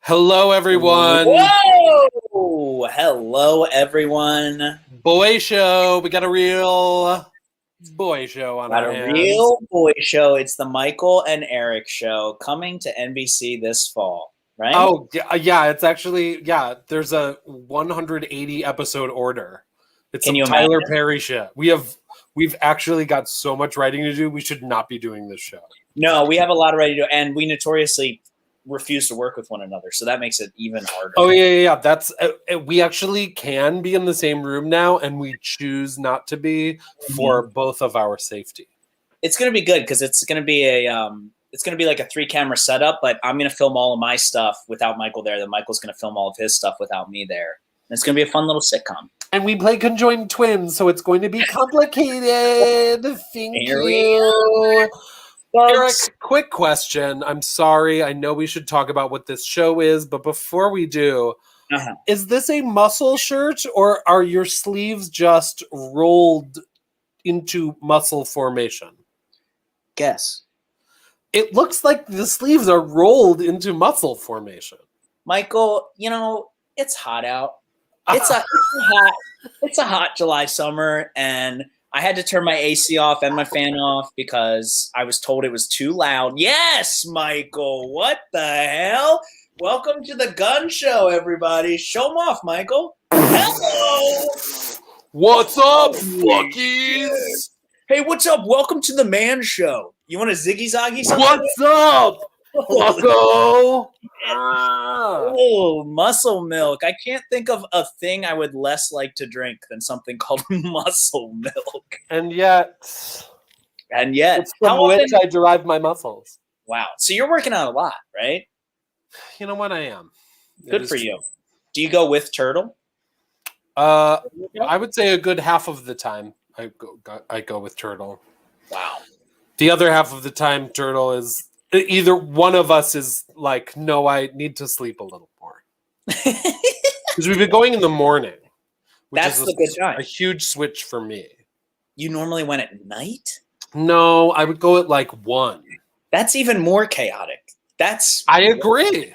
Hello, everyone. Whoa! Hello, everyone. Boy show. We got a real boy show on our hands. Real boy show. It's the Michael and Eric show coming to NBC this fall, right? Oh, yeah. It's actually, there's a 180 episode order. It's Can some you Tyler imagine? Perry shit. We've actually got so much writing to do. We should not be doing this show. No, we have a lot of writing to do, and we notoriously refuse to work with one another, so that makes it even harder. Oh, yeah. That's we actually can be in the same room now, and we choose not to be for both of our safety. It's going to be good because it's going to be it's going to be like a 3-camera setup, but I'm going to film all of my stuff without Michael there. Then Michael's going to film all of his stuff without me there. And it's going to be a fun little sitcom. And we play conjoined twins, so it's going to be complicated. Thank you. Eric, quick question. I'm sorry. I know we should talk about what this show is, but before we do, is this a muscle shirt or are your sleeves just rolled into muscle formation? Guess. It looks like the sleeves are rolled into muscle formation. Michael, it's hot out. It's a hot July summer, and I had to turn my AC off and my fan off because I was told it was too loud. Yes, Michael, what the hell? Welcome to the gun show, everybody. Show them off, Michael. Hello. What's up, fuckies? Hey, what's up? Welcome to the man show. You want a ziggy zaggy? What's up, fucko? Oh, muscle milk. I can't think of a thing I would less like to drink than something called muscle milk. And yet, it's from which I derive my muscles. Wow. So you're working out a lot, right? You know what? I am. Good for you. Do you go with Turtle? I would say a good half of the time I go with Turtle. Wow. The other half of the time, Turtle is either one of us is like, no, I need to sleep a little more. Because we've been going in the morning. That's the good time. A huge switch for me. You normally went at night? No, I would go at like 1. That's even more chaotic. I agree.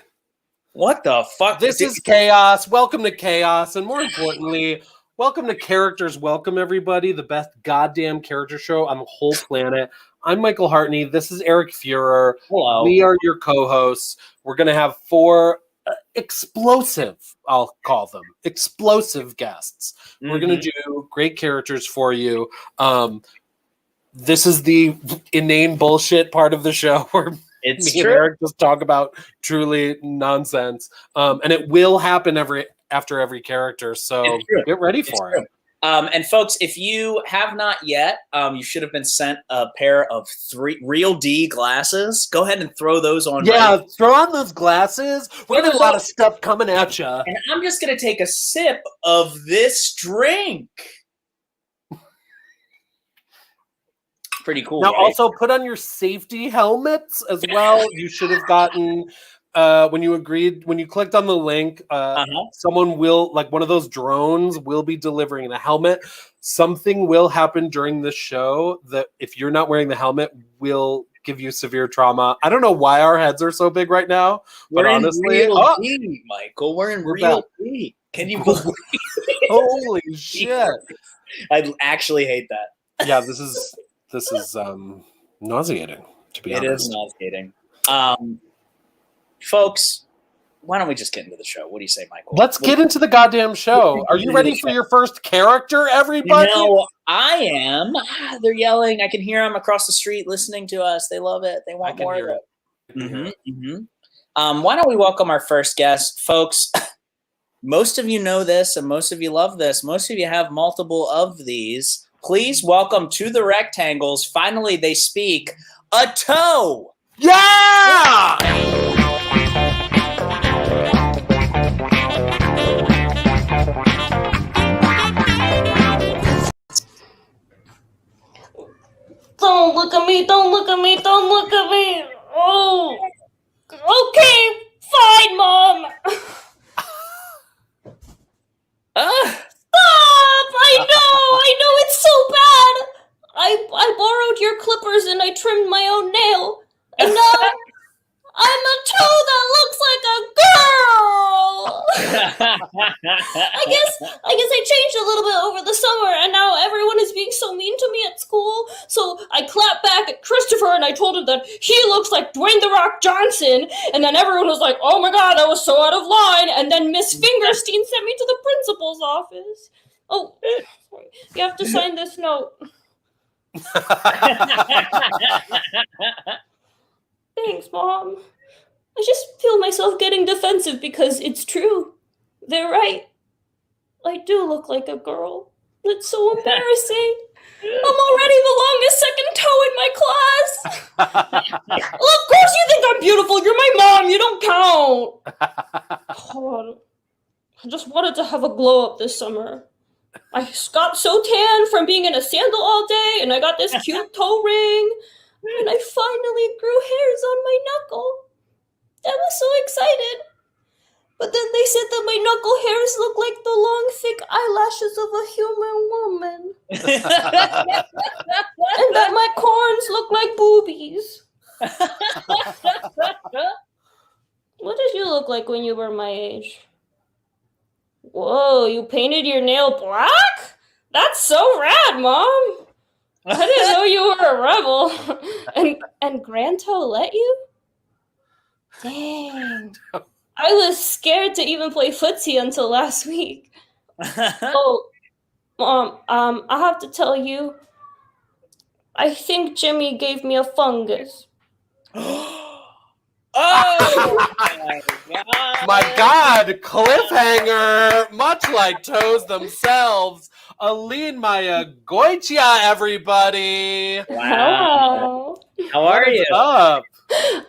What the fuck? This is chaos. Welcome to chaos. And more importantly, welcome to Characters. Welcome, everybody. The best goddamn character show on the whole planet. I'm Michael Hartney. This is Eric Fuhrer. Hello. We are your co-hosts. We're going to have 4 explosive, I'll call them, explosive guests. Mm-hmm. We're going to do great characters for you. This is the inane bullshit part of the show where it's me and Eric just talk about truly nonsense. And it will happen after every character. So get ready for it. And folks, if you have not yet, you should have been sent a pair of 3 Real D glasses. Go ahead and throw those on. Yeah, throw on those glasses. We're going to have a lot of stuff coming at you. And I'm just going to take a sip of this drink. Pretty cool. Now, right? Also put on your safety helmets as well. You should have gotten... when you clicked on the link, someone will, like one of those drones will be delivering the helmet. Something will happen during the show that if you're not wearing the helmet will give you severe trauma. I don't know why our heads are so big right now, but honestly, D, Michael, we're in real D. Can you believe it? Holy shit. I actually hate that. Yeah, this is nauseating, to be honest. It is nauseating. Folks, why don't we just get into the show? What do you say, Michael? Let's get into the goddamn show. Are you ready for your first character, everybody? I am. They're yelling. I can hear them across the street listening to us. They love it. They want more of it. Why don't we welcome our first guest, folks? Most of you know this, and most of you love this. Most of you have multiple of these. Please welcome to the rectangles. Finally, they speak. A toe. Yeah! Don't look at me, don't look at me, don't look at me. Oh, okay, fine, Mom. Stop! I know, it's so bad. I borrowed your clippers and I trimmed my own nail. And now I'm a toe that looks like a girl. guess I changed a little bit over the summer, and now everyone is being so mean to me at school. So I clapped back at Christopher, and I told him that he looks like Dwayne "The Rock" Johnson. And then everyone was like, "Oh my God, that was so out of line." And then Miss Fingerstein sent me to the principal's office. Oh, sorry. You have to sign this note. Thanks, Mom. I just feel myself getting defensive because it's true. They're right. I do look like a girl. It's so embarrassing. I'm already the longest second toe in my class. Well, of course you think I'm beautiful. You're my mom. You don't count. Hold on. I just wanted to have a glow up this summer. I got so tan from being in a sandal all day, and I got this cute toe ring, and I finally grew hairs on my knuckle. I was so excited. But then they said that my knuckle hairs look like the long, thick eyelashes of a human woman. And that my corns look like boobies. What did you look like when you were my age? Whoa, you painted your nail black? That's so rad, Mom. I didn't know you were a rebel. And Granto let you? Dang. I was scared to even play footsie until last week. Oh, Mom, I have to tell you, I think Jimmy gave me a fungus. Oh my God, cliffhanger, much like toes themselves. Aline Maya Goitia, everybody. Wow. How are you? Up?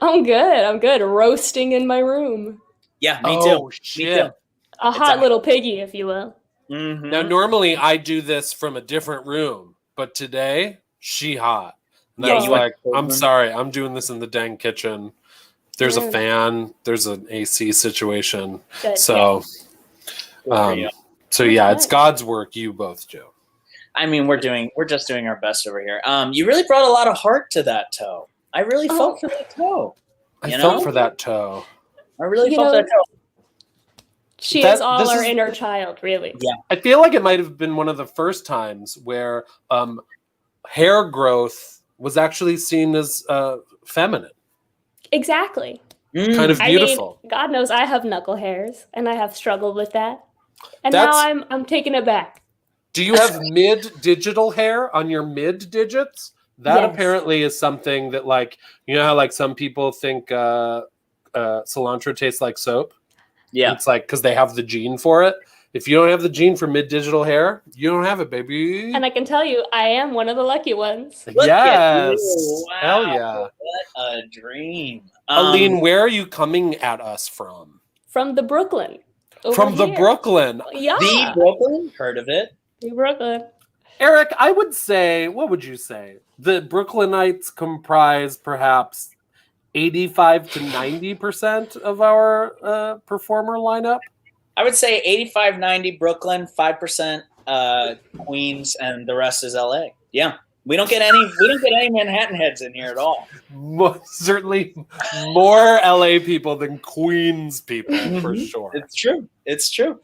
I'm good. Roasting in my room. Yeah, me too. Oh, shit. Me too. A hot little piggy, if you will. Mm-hmm. Now, normally I do this from a different room, but today, she hot. And I was like, I'm sorry, I'm doing this in the dang kitchen. There's a fan. There's an AC situation. Good. So, it's God's work. You both, Joe. I mean, we're just doing our best over here. You really brought a lot of heart to that toe. I really felt for that toe. I felt for that toe. I really felt that toe. She is all our inner child, really. Yeah. I feel like it might have been one of the first times where hair growth was actually seen as feminine. Exactly. Kind of beautiful. I mean, God knows I have knuckle hairs, and I have struggled with that. And now I'm taking it back. Do you have mid-digital hair on your mid-digits? That apparently is something that, like, you know how like some people think cilantro tastes like soap? Yeah. It's like because they have the gene for it. If you don't have the gene for mid-digital hair, you don't have it, baby. And I can tell you, I am one of the lucky ones. Yes. Wow. Hell yeah. What a dream. Aline, where are you coming at us from? From the Brooklyn. From the Brooklyn. Yeah. The Brooklyn? Heard of it. The Brooklyn. Eric, I would say, what would you say? The Brooklynites comprise perhaps 85 to 90% of our performer lineup. I would say 85, 90 Brooklyn, 5% Queens, and the rest is LA. Yeah. We don't get any Manhattan heads in here at all. Certainly more LA people than Queens people, for sure. It's true.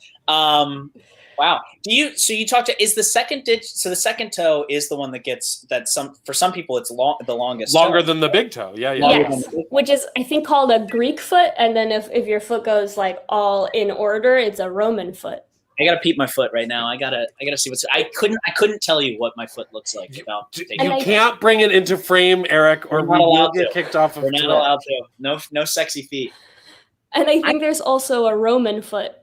Wow. So you talked to, is the second so the second toe is the one that gets for some people it's the longest. Longer toe. than the big toe. Yeah. Yes, which is I think called a Greek foot, and then if your foot goes like all in order, it's a Roman foot. I gotta peep my foot right now. I gotta see what's. I couldn't tell you what my foot looks like without. You can't bring it into frame, Eric, or we will get kicked off of We're not allowed to. No sexy feet. And I think there's also a Roman foot,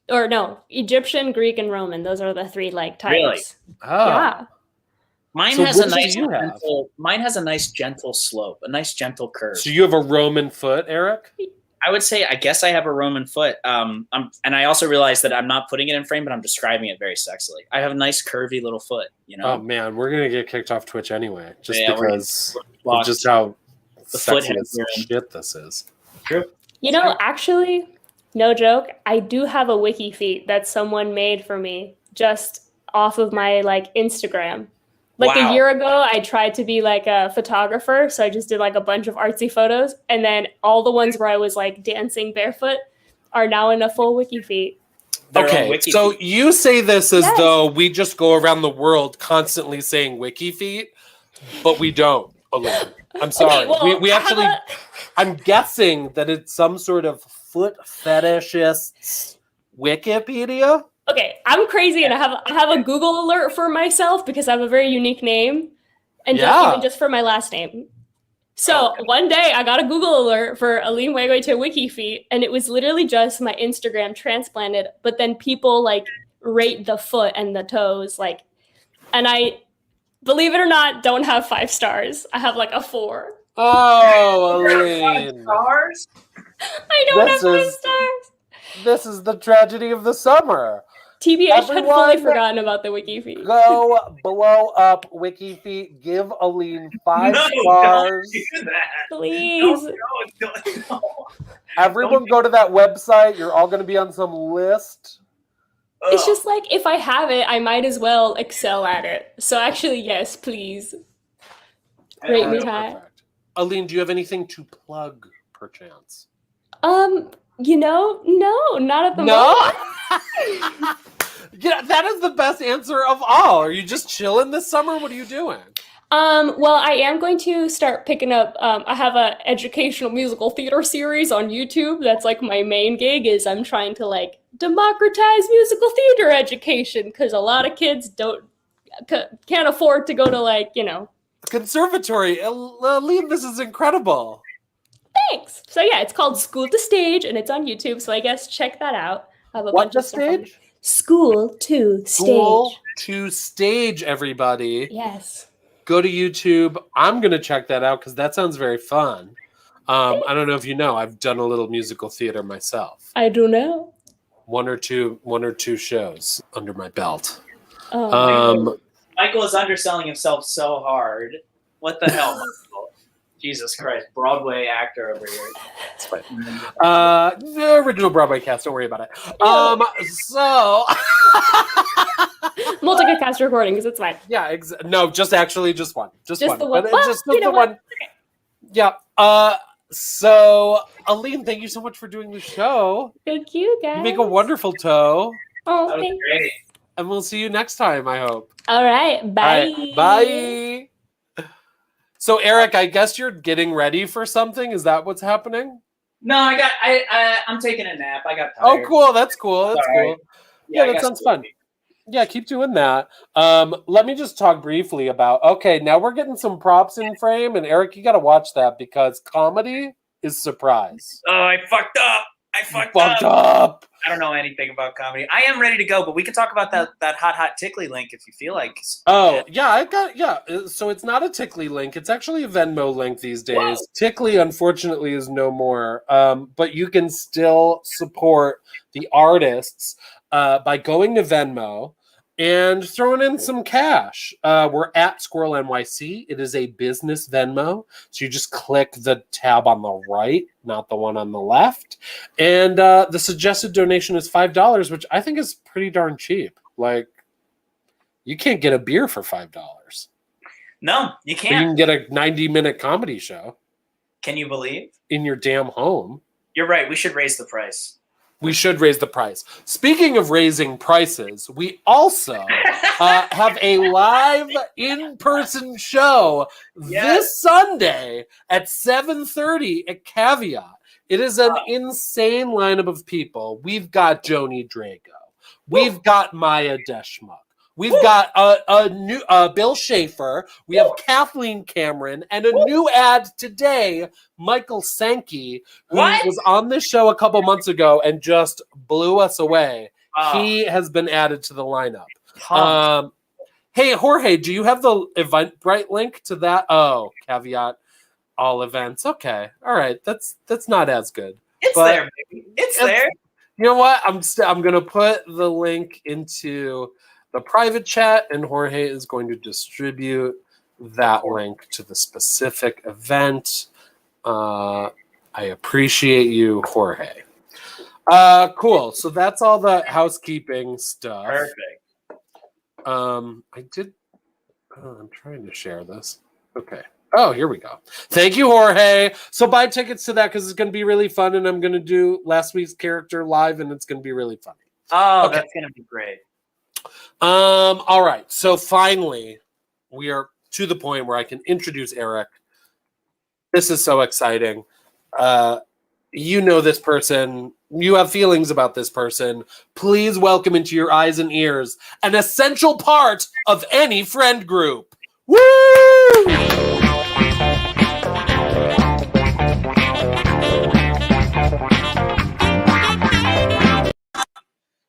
or no, Egyptian, Greek, and Roman. Those are the three like types. Really? Oh. Yeah. Mine has a nice gentle slope, a nice gentle curve. So you have a Roman foot, Eric? I would say, I guess I have a Roman foot. And I also realized that I'm not putting it in frame, but I'm describing it very sexily. I have a nice curvy little foot, you know? Oh man, we're going to get kicked off Twitch anyway, just because we're of just how the sexy as shit this is. True. You know, actually, no joke, I do have a wiki feet that someone made for me just off of my like Instagram. Like a year ago, I tried to be like a photographer, so I just did like a bunch of artsy photos, and then all the ones where I was like dancing barefoot are now in a full wiki feet. Okay, so you say this as though we just go around the world constantly saying wiki feet, but we don't, Aline. I'm sorry. Okay, well, we actually, I'm guessing that it's some sort of foot fetishist's Wikipedia. Okay, I'm crazy and I have a Google alert for myself because I have a very unique name, and even just for my last name. So one day I got a Google alert for Aline Wegwe Wiki Feet, and it was literally just my Instagram transplanted, but then people like rate the foot and the toes, like, and I, believe it or not, don't have 5 stars. I have like a 4. Oh, Aline. 5 stars? I don't have 5 stars. This is the tragedy of the summer. TBH had fully forgotten about the WikiFeed. Go blow up WikiFeed. Give Aline 5 stars. Don't do that. Please. No. Everyone go to that website. You're all going to be on some list. It's just like, if I have it, I might as well excel at it. So actually, yes, please. Rate me high. Perfect. Aline, do you have anything to plug, perchance? No, not at the moment. Yeah, that is the best answer of all. Are you just chilling this summer? What are you doing? Well, I am going to start picking up, I have a educational musical theater series on YouTube. That's like my main gig, is I'm trying to like democratize musical theater education, because a lot of kids can't afford to go to like, Conservatory. Aline, this is incredible. Thanks. So yeah, it's called School to Stage, and it's on YouTube. So I guess check that out. I have a bunch of stage? School to Stage. School to Stage, everybody. Yes. Go to YouTube. I'm gonna check that out because that sounds very fun. I don't know if you know, I've done a little musical theater myself. I do know. One or two shows under my belt. Michael is underselling himself so hard. What the hell, Michael? Jesus Christ, Broadway actor over here. It's fine. The original Broadway cast, don't worry about it. So multi cast recording, because it's fine. Yeah, no, just one. Just one. The one. But just the one. Okay. Yeah. So Aline, thank you so much for doing the show. Thank you, guys. You make a wonderful toe. Oh, that was great. And we'll see you next time, I hope. All right. Bye. All right, bye. So Eric, I guess you're getting ready for something. Is that what's happening? No, I'm taking a nap. I got tired. Oh, cool. That's cool. That's cool. Right. Yeah, that sounds fun. Yeah, keep doing that. Let me just talk briefly about, now we're getting some props in frame, and Eric, you got to watch that because comedy is surprise. Oh, I fucked up. I fucked up. I don't know anything about comedy. I am ready to go, but we can talk about that hot tickly link if you feel like. Oh, yeah, so it's not a tickly link. It's actually a Venmo link these days. Whoa. Tickly, unfortunately, is no more. But you can still support the artists by going to Venmo and throwing in some cash. We're at Squirrel NYC. It is a business Venmo. So you just click the tab on the right, not the one on the left. And the suggested donation is $5, which I think is pretty darn cheap. Like, you can't get a beer for $5. No, you can't. But you can get a 90-minute comedy show. Can you believe? In your damn home. You're right. We should raise the price. We should raise the price. Speaking of raising prices, we also have a live in-person show this Sunday at 7:30 at Caveat. It is an insane lineup of people. We've got Joni Drago. We've got Maya Deschmuck. We've got a new Bill Schaefer. We have Kathleen Cameron, and a new ad today, Michael Sankey, who was on this show a couple months ago and just blew us away. He has been added to the lineup. Hey, Jorge, do you have the Eventbrite link to that? Oh, Caveat, all events. Okay, all right, that's not as good. It's there, baby. It's there. You know what? I'm gonna put the link into the private chat, and Jorge is going to distribute that link to the specific event. I appreciate you, Jorge. Cool. So that's all the housekeeping stuff. Perfect. I'm trying to share this. Okay. Oh, here we go. Thank you, Jorge. So buy tickets to that because it's going to be really fun, and I'm going to do last week's character live, and it's going to be really funny. Oh, okay. That's going to be great. All right. So finally, we are to the point where I can introduce Eric. This is so exciting. You know this person. You have feelings about this person. Please welcome into your eyes and ears an essential part of any friend group. Woo!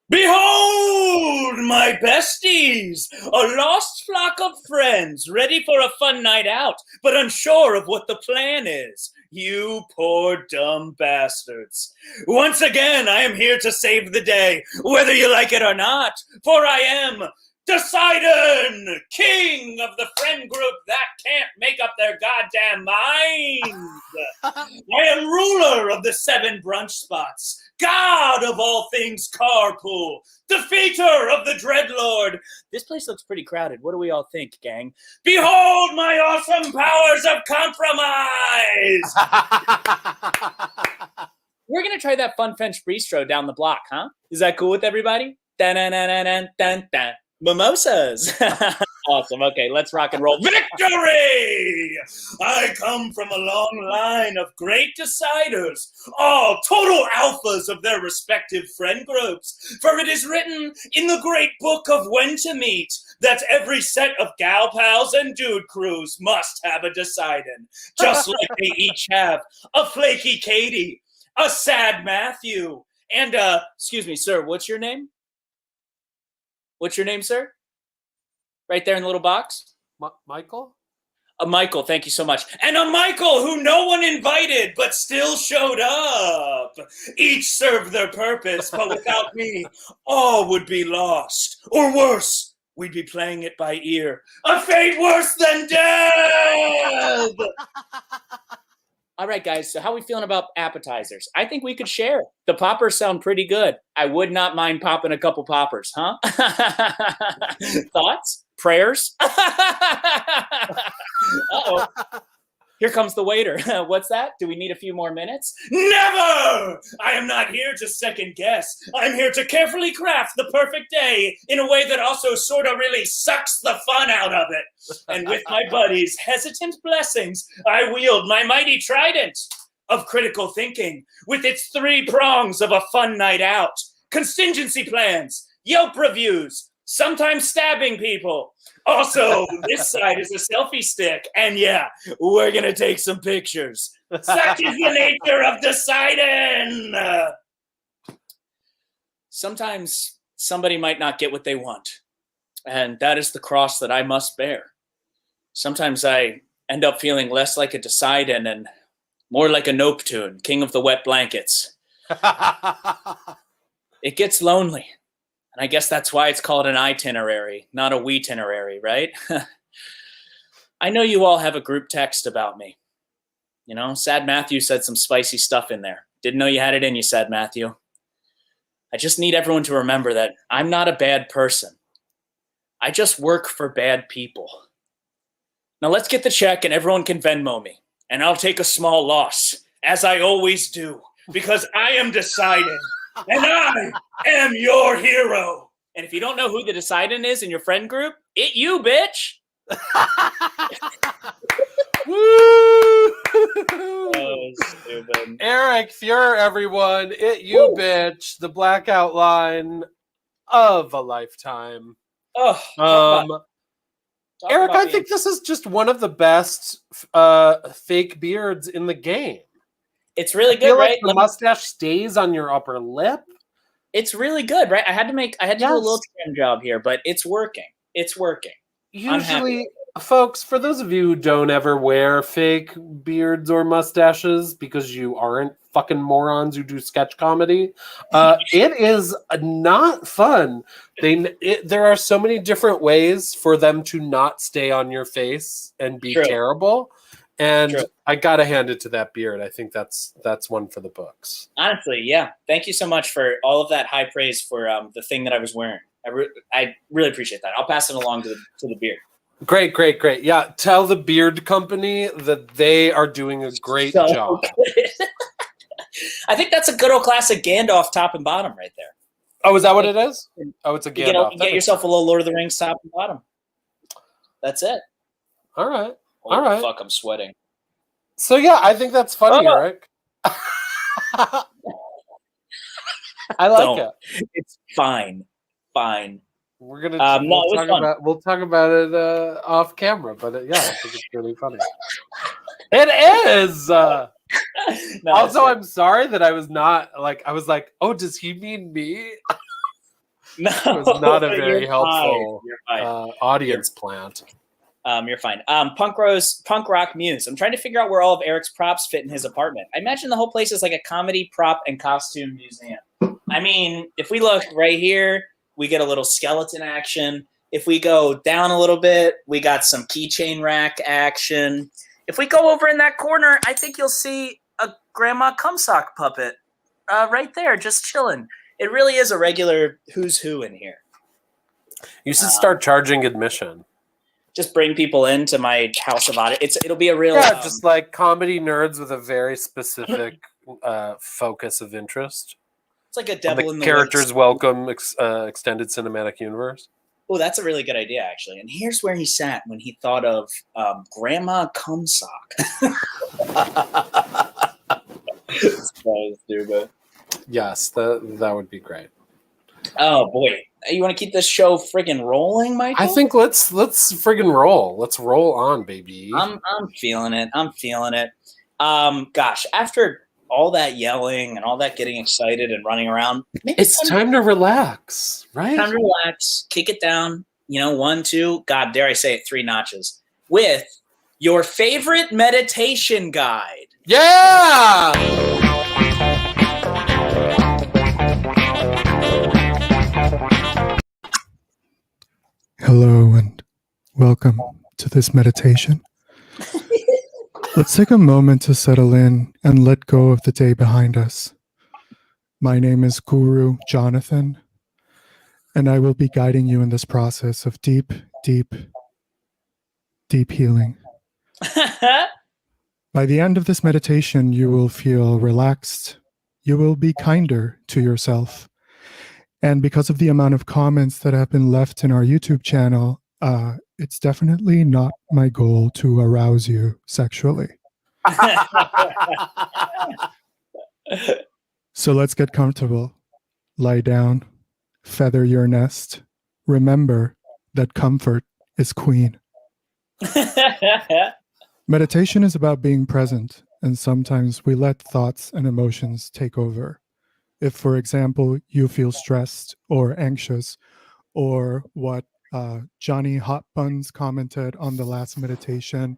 Behold, my besties, a lost flock of friends, ready for a fun night out, but unsure of what the plan is. You poor dumb bastards. Once again, I am here to save the day, whether you like it or not, for I am Poseidon, king of the friend group that can't make up their goddamn minds. I am ruler of the 7 brunch spots, god of all things carpool, defeater of the dreadlord. This place looks pretty crowded. What do we all think, gang? Behold my awesome powers of compromise. We're going to try that Fun French Bistro down the block, huh? Is that cool with everybody? Dun-dun-dun-dun-dun-dun. Mimosas. Awesome. Okay, let's rock and roll. Victory! I come from a long line of great deciders, all total alphas of their respective friend groups. For it is written in the great book of When to Meet that every set of gal pals and dude crews must have a Poseidon, just like they each have a flaky Katie, a sad Matthew, and excuse me, sir, what's your name? What's your name, sir? Right there in the little box. Michael? A Michael, thank you so much. And a Michael who no one invited but still showed up. Each served their purpose, but without me, all would be lost. Or worse, we'd be playing it by ear. A fate worse than death! All right, guys, so how are we feeling about appetizers? I think we could share. The poppers sound pretty good. I would not mind popping a couple poppers, huh? Thoughts? Prayers? Uh-oh. Here comes the waiter. What's that? Do we need a few more minutes? Never! I am not here to second guess. I'm here to carefully craft the perfect day in a way that also sort of really sucks the fun out of it. And with my buddies' hesitant blessings, I wield my mighty trident of critical thinking with its 3 prongs of a fun night out. Contingency plans, Yelp reviews, sometimes stabbing people. Also, this side is a selfie stick. And yeah, we're going to take some pictures. Such is the nature of Poseidon. Sometimes somebody might not get what they want. And that is the cross that I must bear. Sometimes I end up feeling less like a Poseidon and more like a Noptune, king of the wet blankets. It gets lonely. And I guess that's why it's called an itinerary, not a we-tinerary, right? I know you all have a group text about me. You know, Sad Matthew said some spicy stuff in there. Didn't know you had it in you, Sad Matthew. I just need everyone to remember that I'm not a bad person. I just work for bad people. Now let's get the check and everyone can Venmo me. And I'll take a small loss, as I always do, because I am decided. And I am your hero. And if you don't know who the Poseidon is in your friend group, it you, bitch. Woo! Oh, stupid. Eric Fuhrer, everyone. It you, bitch. The blackout line of a lifetime. Oh, Eric, I think this is just one of the best fake beards in the game. It's really good, right? Like the mustache stays on your upper lip. It's really good, right? I had to do a little trim job here, but it's working. It's working. Usually, folks, for those of you who don't ever wear fake beards or mustaches because you aren't fucking morons who do sketch comedy, it is not fun. There are so many different ways for them to not stay on your face and be terrible. And True. I gotta hand it to that beard. I think that's one for the books. Honestly, yeah. Thank you so much for all of that high praise for the thing that I was wearing. I really appreciate that. I'll pass it along to the beard. Great. Yeah, tell the beard company that they are doing a great job. I think that's a good old classic Gandalf top and bottom right there. Oh, is that what it is? Oh, it's a Gandalf. Get yourself a little Lord of the Rings top and bottom. That's it. All right. Holy all right. Fuck, I'm sweating. So yeah, I think that's funny, Eric. I like it. It's fine. We're gonna we'll talk about it off camera, but yeah, I think it's really funny. It is. No, also, I'm sorry that I was not like I was like, oh, does he mean me? No, it was not a very helpful fine. audience plant. You're fine. Punk rock muse. I'm trying to figure out where all of Eric's props fit in his apartment. I imagine the whole place is like a comedy prop and costume museum. I mean, if we look right here, we get a little skeleton action. If we go down a little bit, we got some keychain rack action. If we go over in that corner, I think you'll see a grandma cumsock puppet right there, just chilling. It really is a regular who's who in here. You should start charging admission. Just bring people into my house of audition. It'll be a real just like comedy nerds with a very specific focus of interest. It's like a devil in the characters woods. welcome extended cinematic universe. Oh, that's a really good idea, actually. And here's where he sat when he thought of Grandma Cumsock. So stupid. Yes, that would be great. Oh boy, you want to keep this show friggin' rolling, Michael? I think let's friggin' roll. Let's roll on, baby. I'm feeling it. Gosh, after all that yelling and all that getting excited and running around, it's time to relax, right? Time to relax, kick it down. 1, 2, God, dare I say it, 3 notches with your favorite meditation guide. Yeah. Hello and welcome to this meditation. Let's take a moment to settle in and let go of the day behind us. My name is Guru Jonathan, and I will be guiding you in this process of deep healing. By the end of this meditation, you will feel relaxed. You will be kinder to yourself. And because of the amount of comments that have been left in our YouTube channel, it's definitely not my goal to arouse you sexually. So let's get comfortable. Lie down, feather your nest. Remember that comfort is queen. Meditation is about being present, and sometimes we let thoughts and emotions take over. If, for example, you feel stressed or anxious, or what Johnny Hot Buns commented on the last meditation,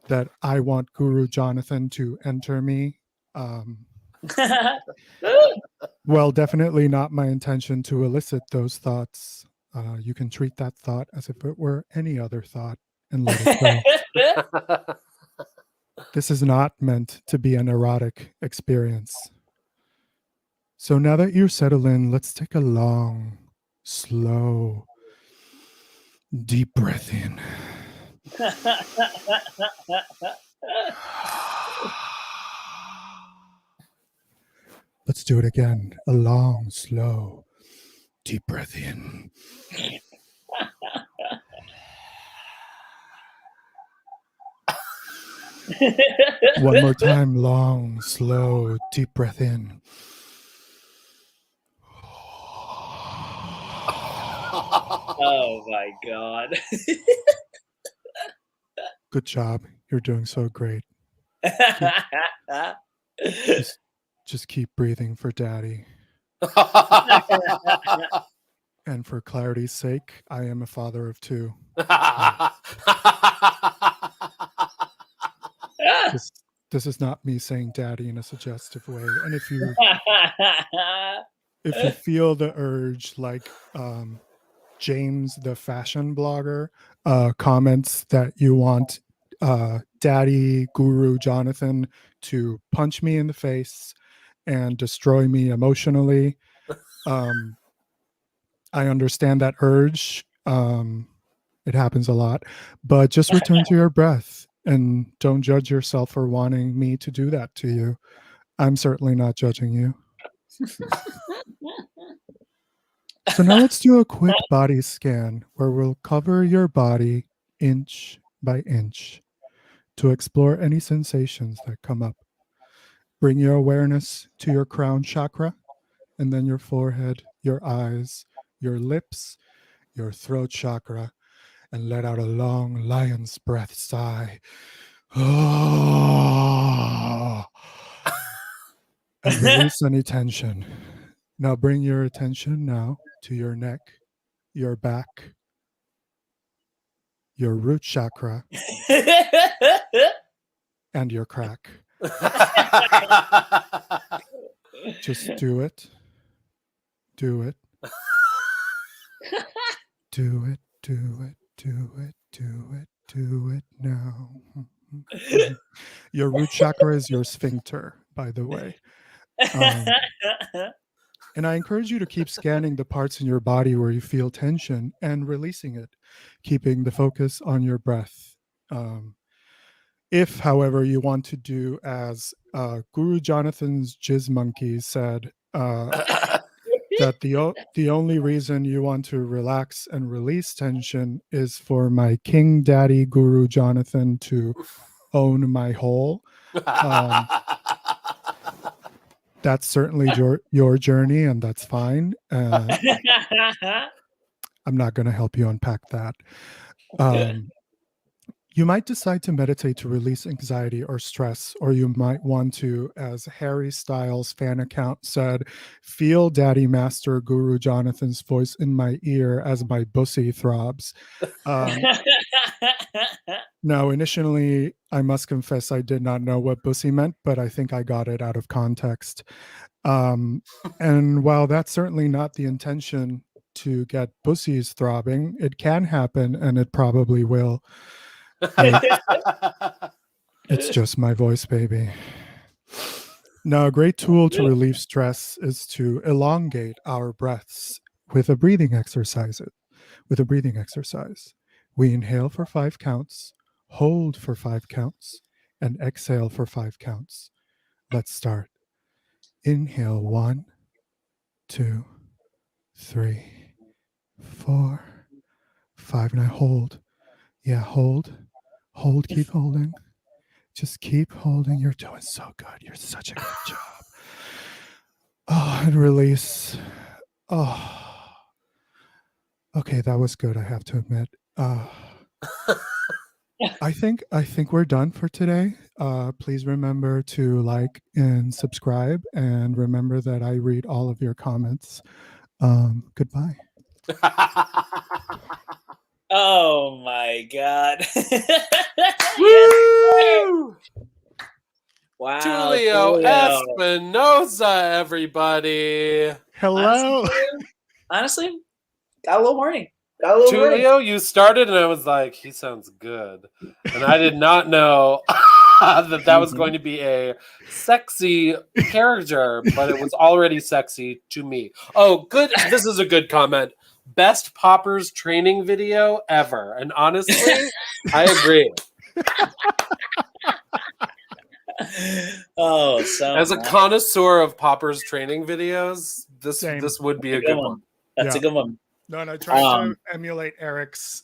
that I want Guru Jonathan to enter me. Well, definitely not my intention to elicit those thoughts. You can treat that thought as if it were any other thought and let it go. This is not meant to be an erotic experience. So now that you're settled in, let's take a long, slow, deep breath in. Let's do it again. A long, slow, deep breath in. One more time. Long, slow, deep breath in. Oh my God. Good job. You're doing so great. Just keep breathing for Daddy. And for clarity's sake, I am a father of 2. This is not me saying Daddy in a suggestive way. And if you feel the urge, like James, the fashion blogger, comments that you want Daddy Guru Jonathan to punch me in the face and destroy me emotionally, I understand that urge. It happens a lot, but just return to your breath and don't judge yourself for wanting me to do that to you. I'm certainly not judging you. So now let's do a quick body scan where we'll cover your body inch by inch to explore any sensations that come up. Bring your awareness to your crown chakra, and then your forehead, your eyes, your lips, your throat chakra, and let out a long lion's breath sigh. And release any tension. Now bring your attention now to your neck, your back, your root chakra, and your crack. Just do it. Do it. Do it, do it, do it, do it, do it now. Your root chakra is your sphincter, by the way. And I encourage you to keep scanning the parts in your body where you feel tension and releasing it, keeping the focus on your breath. If, however, you want to do as Guru Jonathan's Jizz Monkey said, that the only reason you want to relax and release tension is for my King Daddy Guru Jonathan to own my hole. That's certainly your journey, and that's fine. I'm not going to help you unpack that. You might decide to meditate to release anxiety or stress, or you might want to, as Harry Styles' fan account said, feel Daddy Master Guru Jonathan's voice in my ear as my bussy throbs. Now, initially, I must confess I did not know what bussy meant, but I think I got it out of context. And while that's certainly not the intention to get bussies throbbing, it can happen, and it probably will. It's just my voice, baby. Now, a great tool to relieve stress is to elongate our breaths with a breathing exercise. We inhale for 5 counts, hold for 5 counts, and exhale for 5 counts. Let's start. Inhale 1, 2, 3, 4, 5. Now hold. Yeah, hold, keep holding. Just keep holding. You're doing so good. You're such a good job. Oh, and release. Oh, okay, that was good, I have to admit. I think we're done for today. Please remember to like and subscribe, and remember that I read all of your comments. Goodbye. Oh my God. Woo! Wow. Julio Espinosa, everybody. Hello. Honestly, got a little horny. Julio, you started and I was like, he sounds good. And I did not know that was going to be a sexy character, but it was already sexy to me. Oh, good. This is a good comment. Best poppers training video ever. And honestly, I agree. Oh, so as a connoisseur of poppers training videos, this would be a good one. That's a good one. No, and I tried to emulate Eric's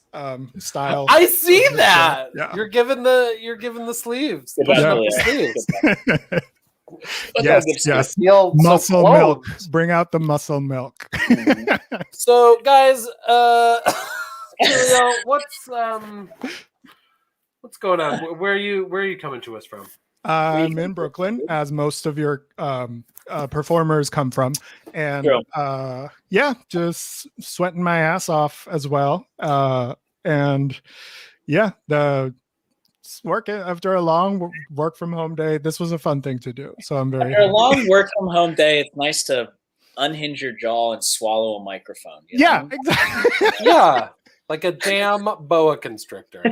style. I see that. Yeah. You're giving the sleeves. The sleeves. Yes. Muscle milk. Bring out the muscle milk. So, guys, Julio, what's going on? Where are you coming to us from? I'm in Brooklyn, as most of your performers come from, and just sweating my ass off as well. And yeah, after a long work from home day, this was a fun thing to do. So I'm very after a long work from home day, it's nice to unhinge your jaw and swallow a microphone. You know? Exactly. Yeah, like a damn boa constrictor.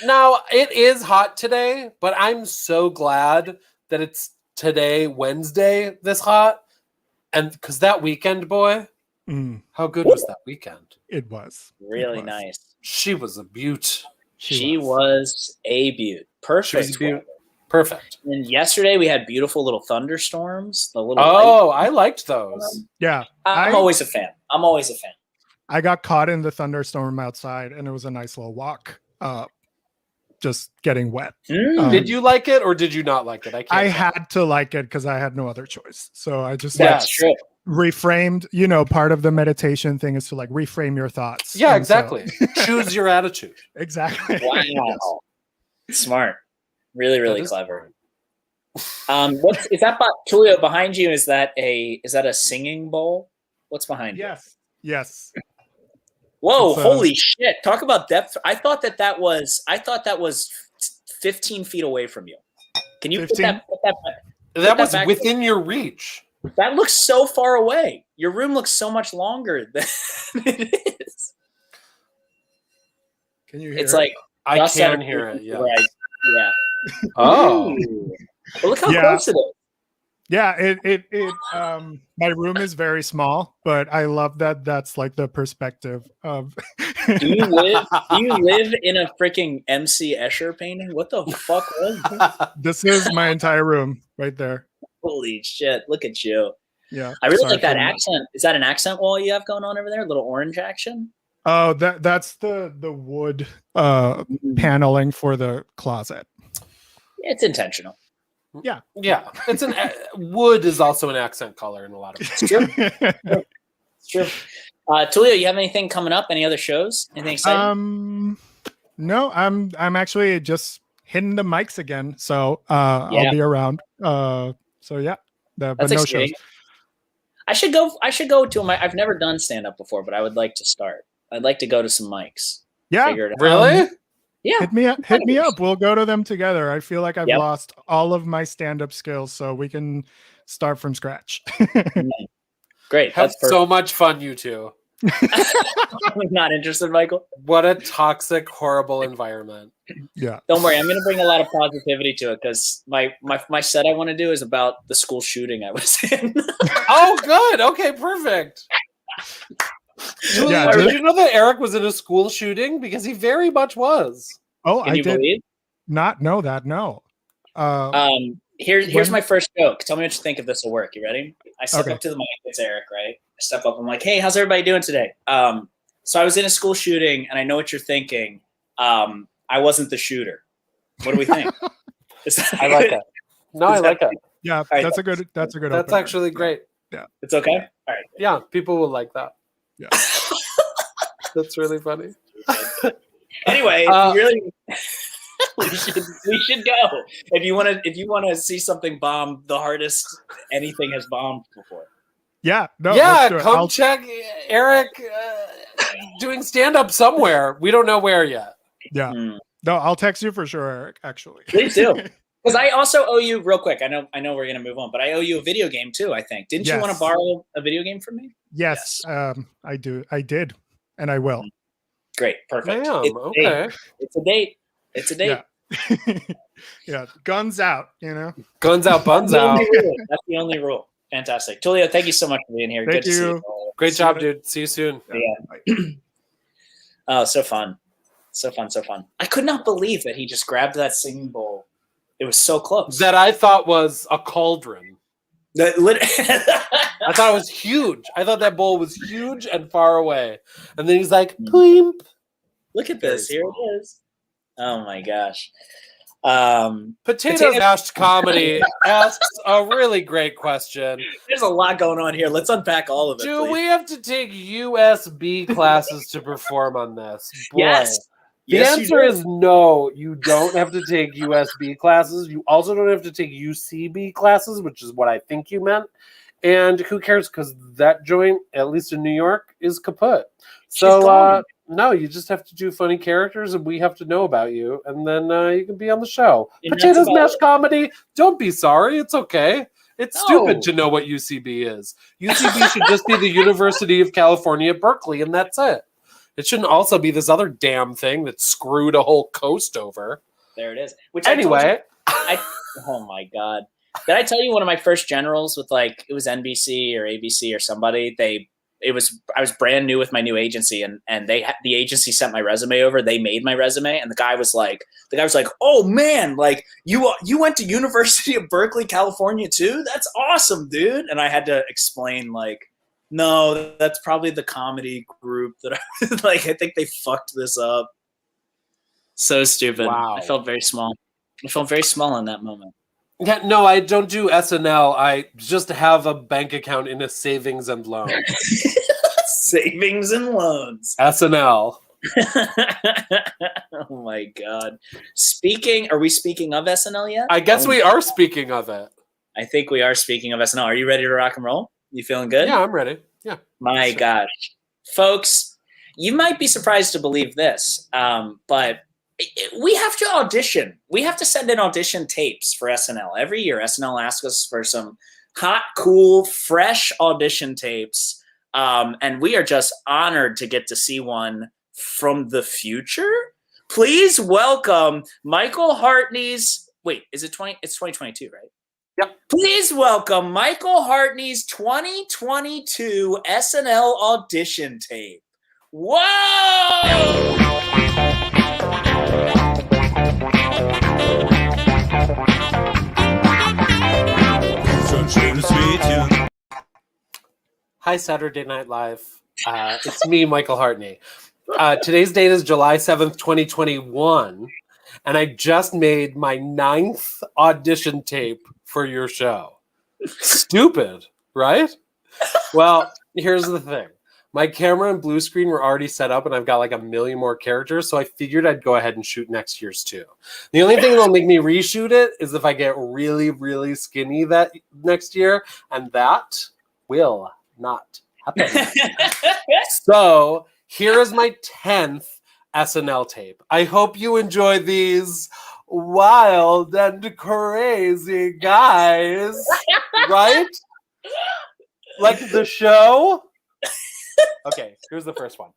Now, it is hot today, but I'm so glad that it's today, Wednesday, this hot. And because that weekend, boy, how good was that weekend? It was. Really nice. She was a beaut. She was a beaut. Perfect. Perfect. And yesterday we had beautiful little thunderstorms. I liked those. Yeah. I'm always a fan. I got caught in the thunderstorm outside, and it was a nice little walk. Just getting wet. Did you like it or did you not like it? I had to like it because I had no other choice. So I just true. Reframed. You know, part of the meditation thing is to like reframe your thoughts. Yeah, exactly. Choose your attitude. Exactly. Wow. Smart. Really, really clever. What is that? Tulio, behind you? Is that a singing bowl? What's behind you? Yes. Whoa! Holy shit! Talk about depth. I thought that was 15 feet away from you. Can you 15? That was within your reach. That looks so far away. Your room looks so much longer than it is. Can you hear it's like I can hear it. Yeah. Right. Yeah. Oh. Well, look how close it is. Yeah, my room is very small, but I love that that's like the perspective of Do you live in a freaking MC Escher painting? What the fuck was this? This is my entire room right there. Holy shit, look at you. Yeah. I really like that accent. Is that an accent wall you have going on over there? A little orange action? Oh, that's the wood paneling for the closet. It's intentional. Yeah. It's wood is also an accent color in a lot of It's true. It's true. Tulio, you have anything coming up? Any other shows? Anything exciting? No, I'm actually just hitting the mics again, so I'll be around. So yeah, but That's no exciting. shows. I should go to I've never done stand up before, but I would like to start. I'd like to go to some mics. Yeah, really? Yeah. Hit me up. We'll go to them together. I feel like I've lost all of my stand-up skills, so we can start from scratch. Great. Have so much fun, you two. I'm not interested, Michael. What a toxic, horrible environment. Yeah. Don't worry, I'm going to bring a lot of positivity to it because my set I want to do is about the school shooting I was in. Oh, good. Okay, perfect. Did you know that Eric was in a school shooting? Because he very much was. Oh, Can you believe? Not know that. No. Here's my first joke. Tell me what you think if this will work. You ready? I step up to the mic. It's Eric, right? I step up. I'm like, hey, how's everybody doing today? So I was in a school shooting, and I know what you're thinking. I wasn't the shooter. What do we think? I like that. No, I like that. Yeah, that's a good. That's That's actually great. Yeah, it's okay. All right. Yeah, people will like that. Yeah, that's really funny. Anyway, we should go if you want to see something bomb the hardest anything has bombed before. Yeah, no, come check Eric doing stand up somewhere. We don't know where yet. Yeah, no, I'll text you for sure, Eric. Actually, please do. Because I also owe you real quick. I know we're gonna move on, but I owe you a video game too. I think didn't you want to borrow a video game from me? Yes. I do. I did, and I will. Great, perfect. Okay, it's a date. It's a date. Yeah. Yeah, guns out. You know, guns out, buns out. That's the only rule. Fantastic, Tulio. Thank you so much for being here. Thank Good to see you. Great job, dude. See you soon. Yeah. Oh, so fun. So fun. I could not believe that he just grabbed that singing bowl. It was so close. That I thought was a cauldron. I thought it was huge. I thought that bowl was huge and far away. And then he's like, Plimp. Look at this. Here it is. Oh my gosh. Potato Mashed Comedy asks a really great question. There's a lot going on here. Let's unpack all of it. Do we have to take USB classes to perform on this? Boy. Yes. The answer is no, you don't have to take USB classes. You also don't have to take UCB classes, which is what I think you meant. And who cares? Because that joint, at least in New York, is kaput. So, no, you just have to do funny characters, and we have to know about you. And then you can be on the show. And Potatoes Mashed Comedy, don't be sorry. It's okay. It's stupid to know what UCB is. UCB should just be the University of California, Berkeley, and that's it. It shouldn't also be this other damn thing that screwed a whole coast over. There it is. Which anyway, oh my God. Did I tell you one of my first generals with it was NBC or ABC or somebody, they I was brand new with my new agency, and the agency sent my resume over. They made my resume, and the guy was like, "Oh man, like you went to University of Berkeley, California too? That's awesome, dude." And I had to explain like, no, that's probably the comedy group that I think they fucked this up. So stupid. Wow. I felt very small. I felt very small in that moment. Yeah, no, I don't do SNL. I just have a bank account in a savings and loan. Savings and loans. SNL. Oh my God. Are we speaking of SNL yet? I guess we are speaking of it. I think we are speaking of SNL. Are you ready to rock and roll? You feeling good? Yeah, I'm ready. Yeah. My gosh. Folks, you might be surprised to believe this, but we have to audition. We have to send in audition tapes for SNL. Every year, SNL asks us for some hot, cool, fresh audition tapes. And we are just honored to get to see one from the future. Please welcome Michael Hartney's. Wait, is it 20? It's 2022, right? Yep. Please welcome Michael Hartney's 2022 SNL audition tape. Whoa! Hi, Saturday Night Live. It's me, Michael Hartney. Today's date is July 7th, 2021, and I just made my 9th audition tape for your show. Stupid, right? Well, here's the thing. My camera and blue screen were already set up, and I've got like a million more characters, so I figured I'd go ahead and shoot next year's too. The only thing that'll make me reshoot it is if I get really, really skinny that next year, and that will not happen. So here is my 10th SNL tape. I hope you enjoy these wild and crazy guys, right? Like the show? Okay, here's the first one.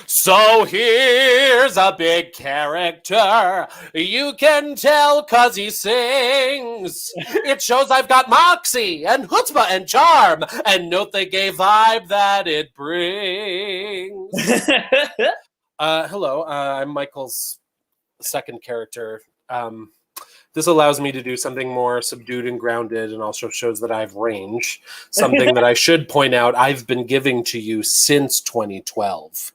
So here's a big character. You can tell 'cause he sings. It shows I've got moxie and chutzpah and charm, and note the gay vibe that it brings. Hello, I'm Michael's second character. This allows me to do something more subdued and grounded, and also shows that I have range. Something that I should point out I've been giving to you since 2012.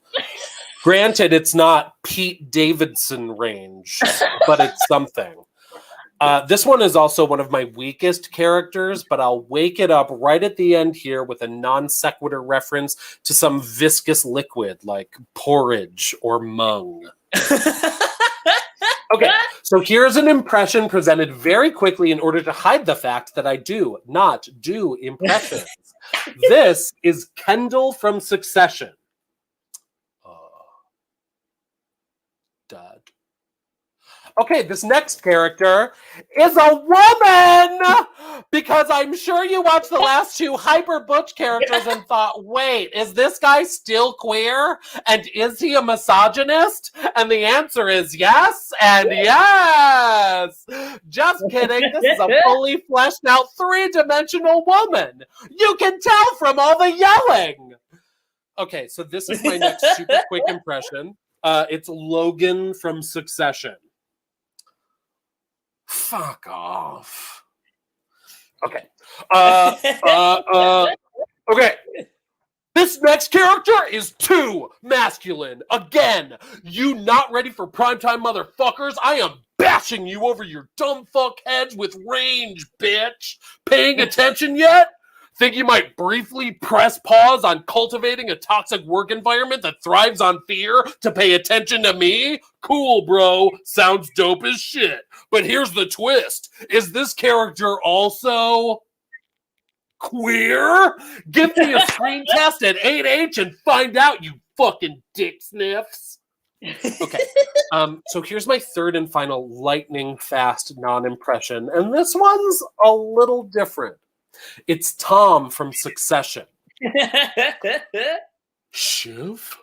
Granted, it's not Pete Davidson range, but it's something. This one is also one of my weakest characters, but I'll wake it up right at the end here with a non sequitur reference to some viscous liquid like porridge or mung. Okay, so here's an impression presented very quickly in order to hide the fact that I do not do impressions. This is Kendall from Succession. Dad. Okay, this next character is a woman! Because I'm sure you watched the last two Hyper Butch characters and thought, wait, is this guy still queer? And is he a misogynist? And the answer is yes and yes! Just kidding, this is a fully fleshed out 3-dimensional woman. You can tell from all the yelling! Okay, so this is my next super quick impression. It's Logan from Succession. Fuck off. Okay. Okay. This next character is too masculine. Again, you not ready for primetime motherfuckers? I am bashing you over your dumb fuck heads with range, bitch. Paying attention yet? Think you might briefly press pause on cultivating a toxic work environment that thrives on fear to pay attention to me? Cool, bro. Sounds dope as shit. But here's the twist. Is this character also queer? Give me a screen test at 8H and find out, you fucking dick sniffs. Okay. So here's my third and final lightning fast non-impression. And this one's a little different. It's Tom from Succession. Shiv?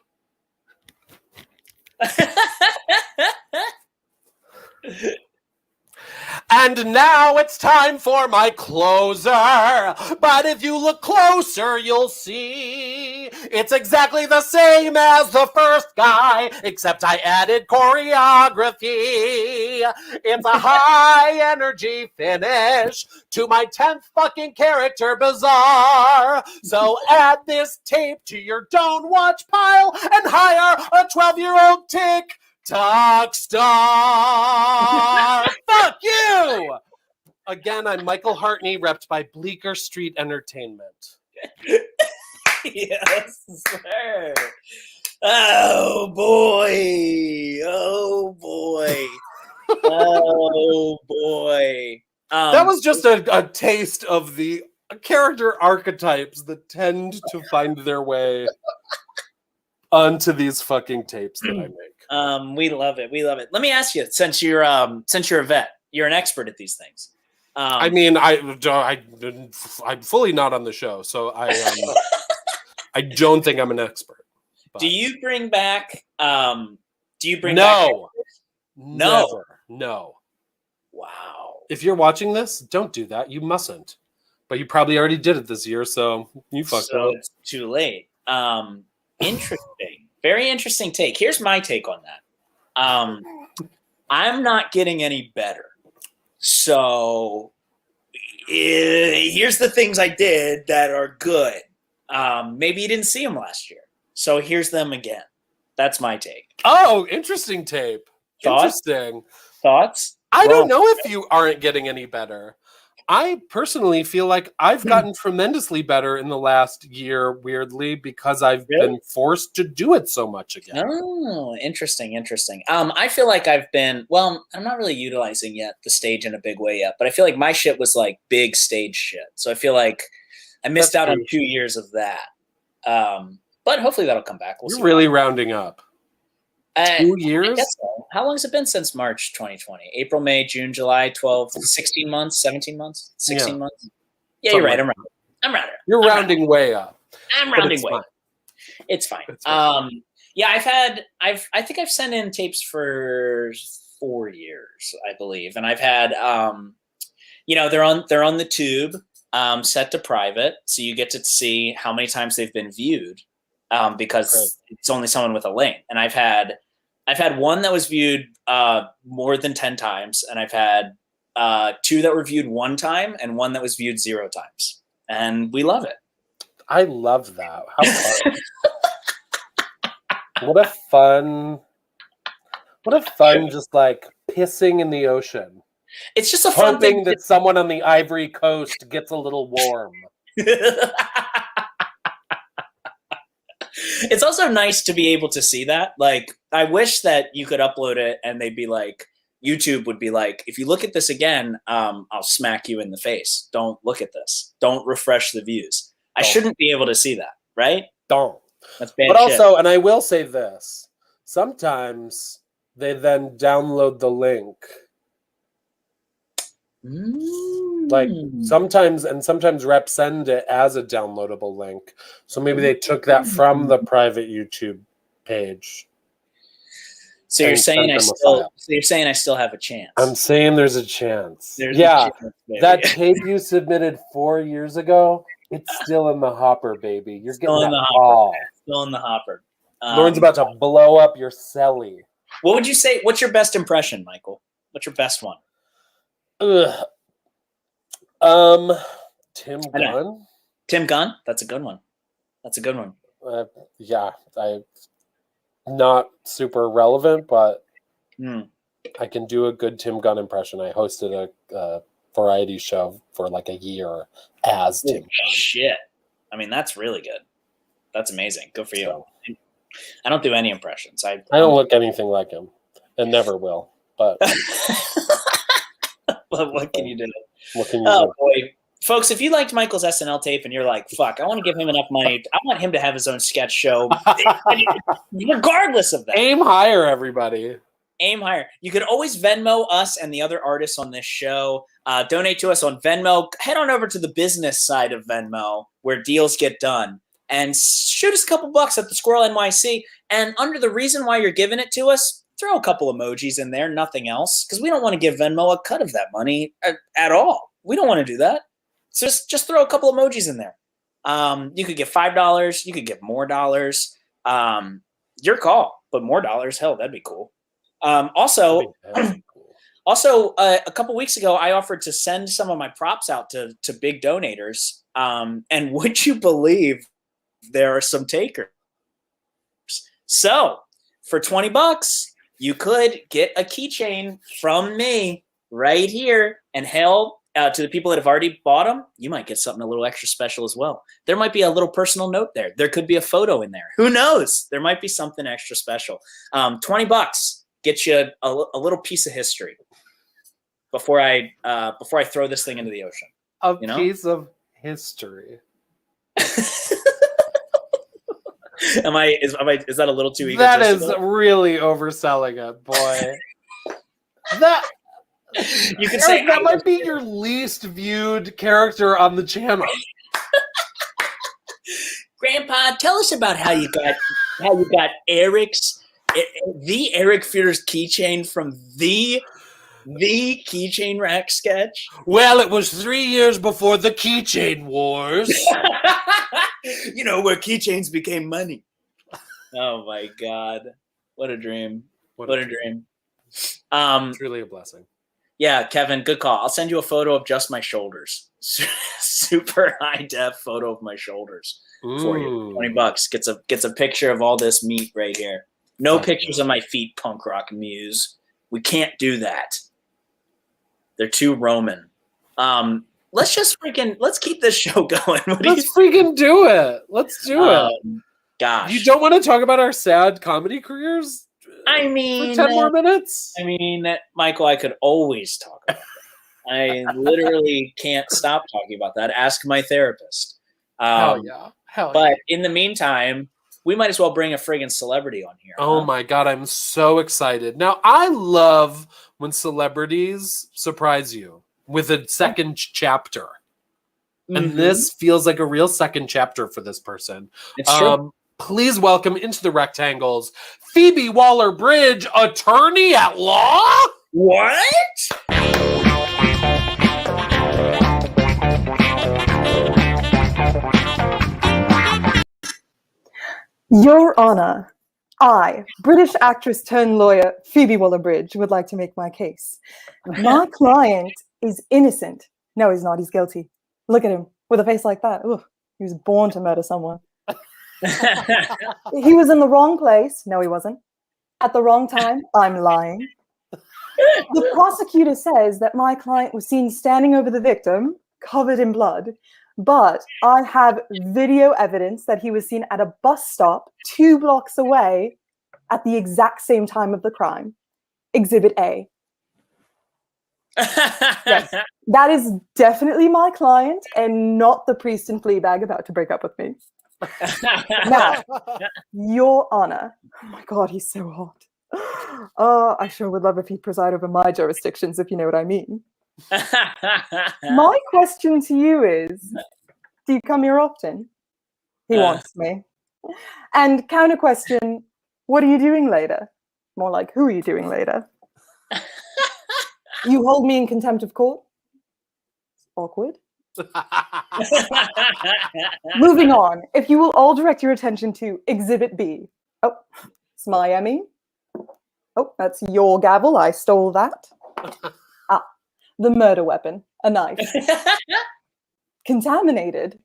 And now it's time for my closer. But if you look closer, you'll see it's exactly the same as the first guy, except I added choreography. It's a high energy finish to my 10th fucking character, Bizarre. So add this tape to your don't watch pile and hire a 12-year-old TikTok star. Fuck you! Again, I'm Michael Hartney, repped by Bleecker Street Entertainment. Yes, sir. Oh, boy. Oh, boy. Oh, boy. That was just a taste of the character archetypes that tend to find their way onto these fucking tapes that I make. We love it. We love it. Let me ask you, since you're a vet, you're an expert at these things. I mean, I'm fully not on the show, so I don't think I'm an expert. But. Do you bring back? No. No. Wow. If you're watching this, don't do that. You mustn't. But you probably already did it this year, so you fucked up. It's too late. Interesting. Very interesting take. Here's my take on that. I'm not getting any better. So here's the things I did that are good. Maybe you didn't see them last year. So here's them again. That's my take. Oh, interesting tape. Thoughts? Interesting. Thoughts? I don't know if you aren't getting any better. I personally feel like I've gotten tremendously better in the last year, weirdly, because I've been forced to do it so much again. Oh, interesting. I feel like I've been, I'm not really utilizing yet the stage in a big way yet, but I feel like my shit was like big stage shit. So I feel like I missed out on 2 years of that. But hopefully that'll come back. You're really rounding up. 2 years? I guess so. How long has it been since March 2020? April, May, June, July, 12, 16 months, 17 months, 16 months? Yeah, you're right. I'm rounding. You're rounding way up. I'm rounding way up. It's fine. Yeah, I think I've sent in tapes for 4 years, I believe. And I've had, they're on the tube, set to private. So you get to see how many times they've been viewed because it's only someone with a link. And I've had one that was viewed more than 10 times, and I've had 2 that were viewed 1 time and 1 that was viewed 0 times. And we love it. I love that. How fun. What a fun just like pissing in the ocean. It's just a fun thing that someone on the Ivory Coast gets a little warm. It's also nice to be able to see that. Like, I wish that you could upload it and they'd be like, YouTube would be like, if you look at this again, I'll smack you in the face. Don't look at this. Don't refresh the views. I shouldn't be able to see that, right? Don't. That's bad But shit. also, and I will say this, sometimes they then download the link. Like sometimes reps send it as a downloadable link. So maybe they took that from the private YouTube page. So you're saying I still have a chance. I'm saying there's a chance. That tape you submitted 4 years ago, it's still in the hopper, baby. You're still getting in the call. hopper. Still in the hopper. Lauren's about to blow up your celly. What would you say? What's your best impression, Michael? What's your best one? Tim Gunn. Tim Gunn? That's a good one. Not super relevant, but I can do a good Tim Gunn impression. I hosted a variety show for like a year as Tim Gunn. Shit. I mean, that's really good. That's amazing. Good for you. So, I don't do any impressions. I don't look anything like him and never will, but what can you do? What can you do? Boy. Folks, if you liked Michael's SNL tape and you're like, fuck, I want to give him enough money. I want him to have his own sketch show. Regardless of that. Aim higher, everybody. Aim higher. You could always Venmo us and the other artists on this show. Donate to us on Venmo. Head on over to the business side of Venmo where deals get done. And shoot us a couple bucks at the Squirrel NYC. And under the reason why you're giving it to us, throw a couple emojis in there, nothing else, because we don't want to give Venmo a cut of that money at all. We don't want to do that. So just throw a couple emojis in there. You could give $5. You could give more dollars. Your call, but more dollars. Hell, that'd be cool. Also, a couple weeks ago, I offered to send some of my props out to big donators. And would you believe there are some takers? So for $20, you could get a keychain from me right here. And hell, to the people that have already bought them, you might get something a little extra special as well. There might be a little personal note there. There could be a photo in there. Who knows? There might be something extra special. $20 gets you a little piece of history before I throw this thing into the ocean. Piece of history. Is that a little too egotistical? That is really overselling it, boy. That you can say that might be your least viewed character on the channel. Grandpa, tell us about how you got the Eric Fears keychain from the Keychain Rack sketch. Well, it was 3 years before the Keychain Wars. Where keychains became money. Oh my God. What a dream. What a dream. Truly a blessing. Yeah, Kevin, good call. I'll send you a photo of just my shoulders. Super high def photo of my shoulders for you. $20 gets a picture of all this meat right here. No pictures of my feet, punk rock muse. We can't do that. They're too Roman. Let's keep this show going. Let's freaking do it. Let's do it. Gosh. You don't want to talk about our sad comedy careers? I mean, for 10 more minutes? I mean, Michael, I could always talk about that. I literally can't stop talking about that. Ask my therapist. Hell yeah. But in the meantime, we might as well bring a friggin' celebrity on here. Oh my God, I'm so excited. Now, I love when celebrities surprise you with a second chapter. And this feels like a real second chapter for this person. It's true. Please welcome into the rectangles, Phoebe Waller-Bridge, attorney at law? What? Your Honor, I, British actress turned lawyer Phoebe Waller-Bridge, would like to make my case. My client is innocent. No, he's not. He's guilty. Look at him with a face like that. Ugh, he was born to murder someone. He was in the wrong place. No, he wasn't. At the wrong time. I'm lying. The prosecutor says that my client was seen standing over the victim, covered in blood, but I have video evidence that he was seen at a bus stop 2 blocks away at the exact same time of the crime. Exhibit A. Yes, that is definitely my client and not the priest in Fleabag about to break up with me. Now, Your Honor. Oh my God, he's so hot. Oh, I sure would love if he'd preside over my jurisdictions, if you know what I mean. My question to you is, do you come here often? He wants me. And counter question, what are you doing later? More like, who are you doing later? You hold me in contempt of court? Awkward. Moving on. If you will all direct your attention to Exhibit B. Oh, it's Miami. Oh, that's your gavel. I stole that. The murder weapon, a knife. Contaminated.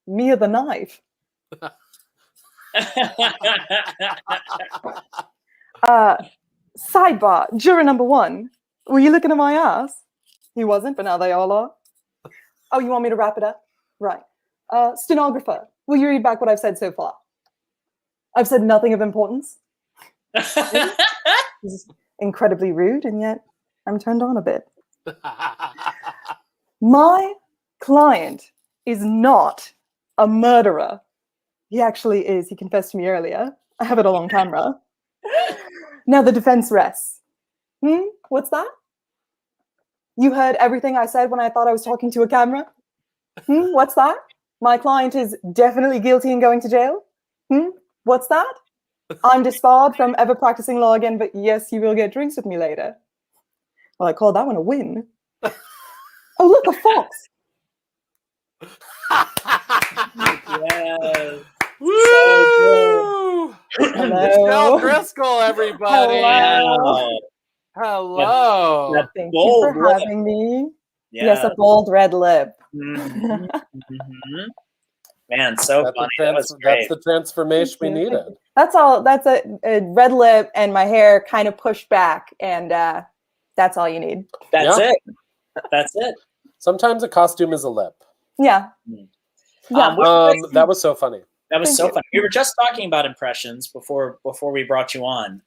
Me or the knife. Sidebar, juror number 1. Were you looking at my ass? He wasn't, but now they all are. Oh, you want me to wrap it up? Right. Stenographer, will you read back what I've said so far? I've said nothing of importance. This is incredibly rude, and yet I'm turned on a bit. My client is not a murderer. He actually is. He confessed to me earlier. I have it all on camera. Now the defense rests. What's that? You heard everything I said when I thought I was talking to a camera? What's that? My client is definitely guilty and going to jail? What's that? I'm disbarred from ever practicing law again, but yes, you will get drinks with me later. Well, I call that one a win. Oh, look, a fox. Yes. Woo! Michelle Driscoll, everybody. Hello. Hello. Thank you for having me. Yes, a bold red lip. Mm-hmm. Man, so funny. That's the transformation we needed. That's all. That's a red lip and my hair kind of pushed back, and that's all you need. That's it. That's it. Sometimes a costume is a lip. Yeah. Yeah. That was so funny. That was so funny. We were just talking about impressions before we brought you on.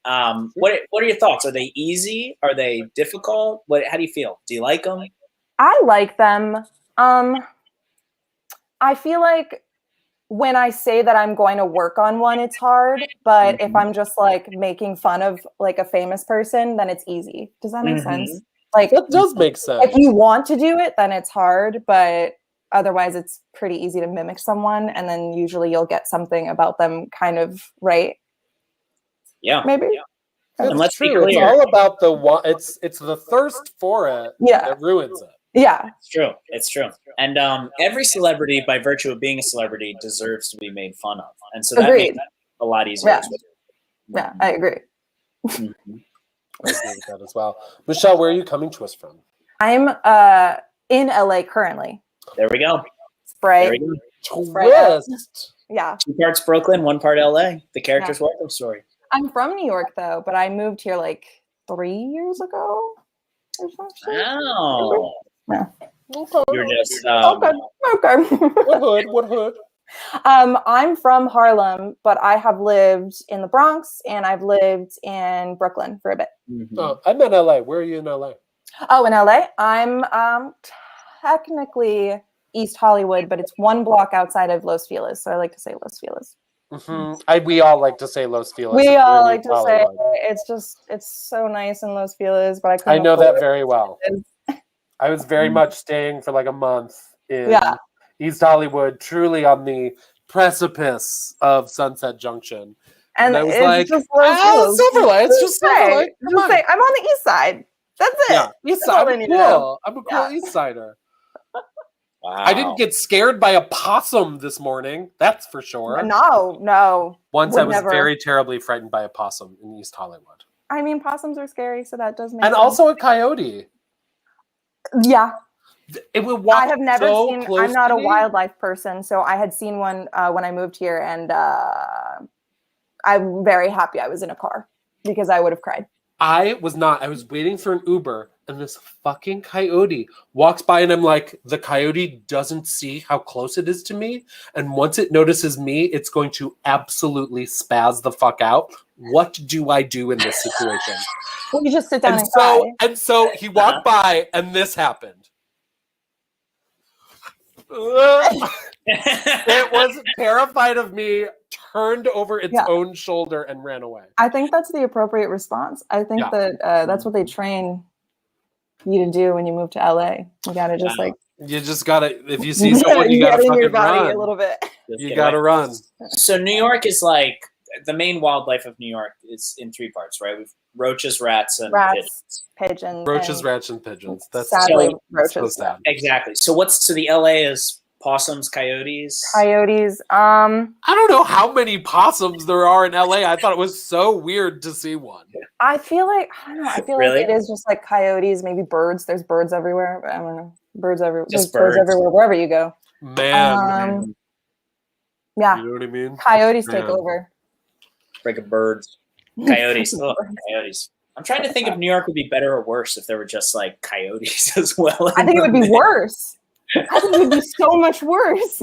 What are your thoughts? Are they easy? Are they difficult? How do you feel? Do you like them? I like them. I feel like when I say that I'm going to work on one, it's hard. But if I'm just like making fun of like a famous person, then it's easy. Does that make sense? Like, that does make sense. If you want to do it, then it's hard. But otherwise, it's pretty easy to mimic someone, and then usually you'll get something about them kind of right. Yeah, maybe. Yeah. And let's be clear. It's all about it's the thirst for it that ruins it. Yeah, it's true. It's true. And every celebrity, by virtue of being a celebrity, deserves to be made fun of, and so that makes it a lot easier. Yeah, I agree. I agree with that as well. Michelle, where are you coming to us from? I'm in LA currently. There we go. Spray. There we go. Twist. Yeah. 2 parts Brooklyn, 1 part LA. The character's welcome story. I'm from New York though, but I moved here like 3 years ago or something. Oh. Yeah. Okay. You're just okay. What hood? I'm from Harlem, but I have lived in the Bronx and I've lived in Brooklyn for a bit. Oh, I'm in LA. Where are you in LA? Oh, in LA? I'm technically East Hollywood, but it's 1 block outside of Los Feliz. So I like to say Los Feliz. We all like to say Los Feliz. We all like to say it's so nice in Los Feliz, but I know that very well. I was very much staying for like a month in East Hollywood, truly on the precipice of Sunset Junction. And I was like, Silverlight. It's just Silverlight. I'm on the east side. That's it. Yeah, east side. I'm cool. I'm a cool East Sider. Wow. I didn't get scared by a possum this morning. That's for sure. No. Once I was very terribly frightened by a possum in East Hollywood. I mean, possums are scary, so that does make sense. And also a coyote. Yeah. It would walk. I have never seen. I'm not a wildlife person, so I had seen one when I moved here, and I'm very happy I was in a car because I would have cried. I was not. I was waiting for an Uber, and this fucking coyote walks by, and I'm like, the coyote doesn't see how close it is to me, and once it notices me, it's going to absolutely spaz the fuck out. What do I do in this situation? Well, you just sit down and cry. And so he walked by, and this happened. It was terrified of me, turned over its own shoulder, and ran away. I think that's the appropriate response. I think that that's what they train you to do when you move to LA. You gotta just you just gotta, if you see someone, you gotta fucking your body run a little bit. You gotta run. So New York is like, the main wildlife of New York is in 3 parts, right? We've roaches, rats, and pigeons. Roaches, rats, and pigeons. That's sadly roaches. So sad. Exactly. So the LA is possums, coyotes. I don't know how many possums there are in LA. I thought it was so weird to see one. I feel like like it is just like coyotes, maybe birds. There's birds everywhere. I don't know. Birds everywhere. There's birds everywhere, wherever you go. Man. Yeah. You know what I mean? Coyotes take over. Break of birds. Coyotes. Coyotes. I'm trying to think if New York would be better or worse if there were just like coyotes as well. I think it would be worse. I think it would be so much worse.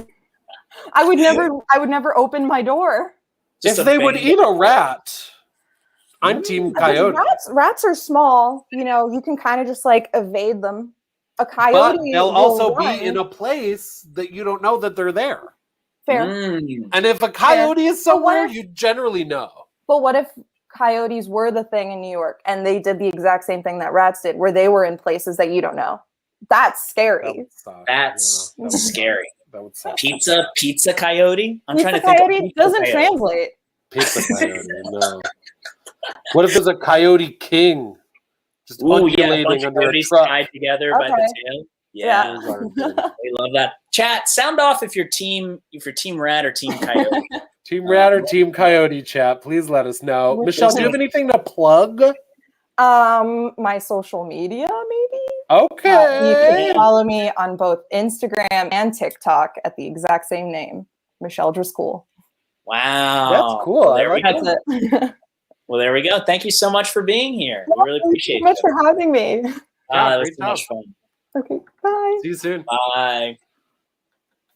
I would never open my door. If they would eat a rat, I'm team coyote. Rats are small. You know, you can kind of just like evade them. A coyote, but they'll also be in a place that you don't know that they're there. Fair. And if a coyote is somewhere, you generally know. But what if coyotes were the thing in New York and they did the exact same thing that rats did, where they were in places that you don't know? That's scary. That's scary. That would suck. Pizza coyote. I'm trying to think. Coyote doesn't translate. Paper coyote, no. What if there's a coyote king just undulating under a truck tied together by the tail? Yeah. We love that. Chat, sound off if you're team rat or team coyote. Team rat or team coyote, chat. Please let us know. Michelle, do you have anything to plug? My social media, maybe. Okay. You can follow me on both Instagram and TikTok at the exact same name, Michelle Driscoll. Wow, that's cool. Well, there we go. Well, there we go. Thank you so much for being here. We really appreciate it. Thank you so much for having me. That was so much fun. Okay, bye. See you soon. Bye.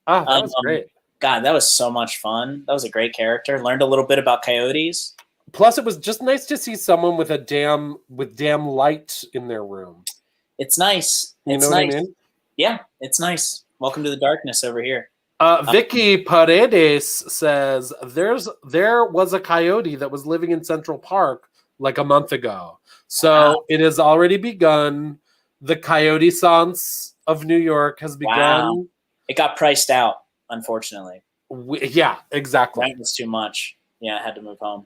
That was great. God, that was so much fun. That was a great character. Learned a little bit about coyotes. Plus, it was just nice to see someone with damn light in their room. It's nice. You know what I mean? Yeah, it's nice. Welcome to the darkness over here. Vicky Paredes says there was a coyote that was living in Central Park like a month ago. So it has already begun. The coyote Sans of New York has begun. Wow. It got priced out, unfortunately. Yeah, exactly. Rent was too much. Yeah, I had to move home.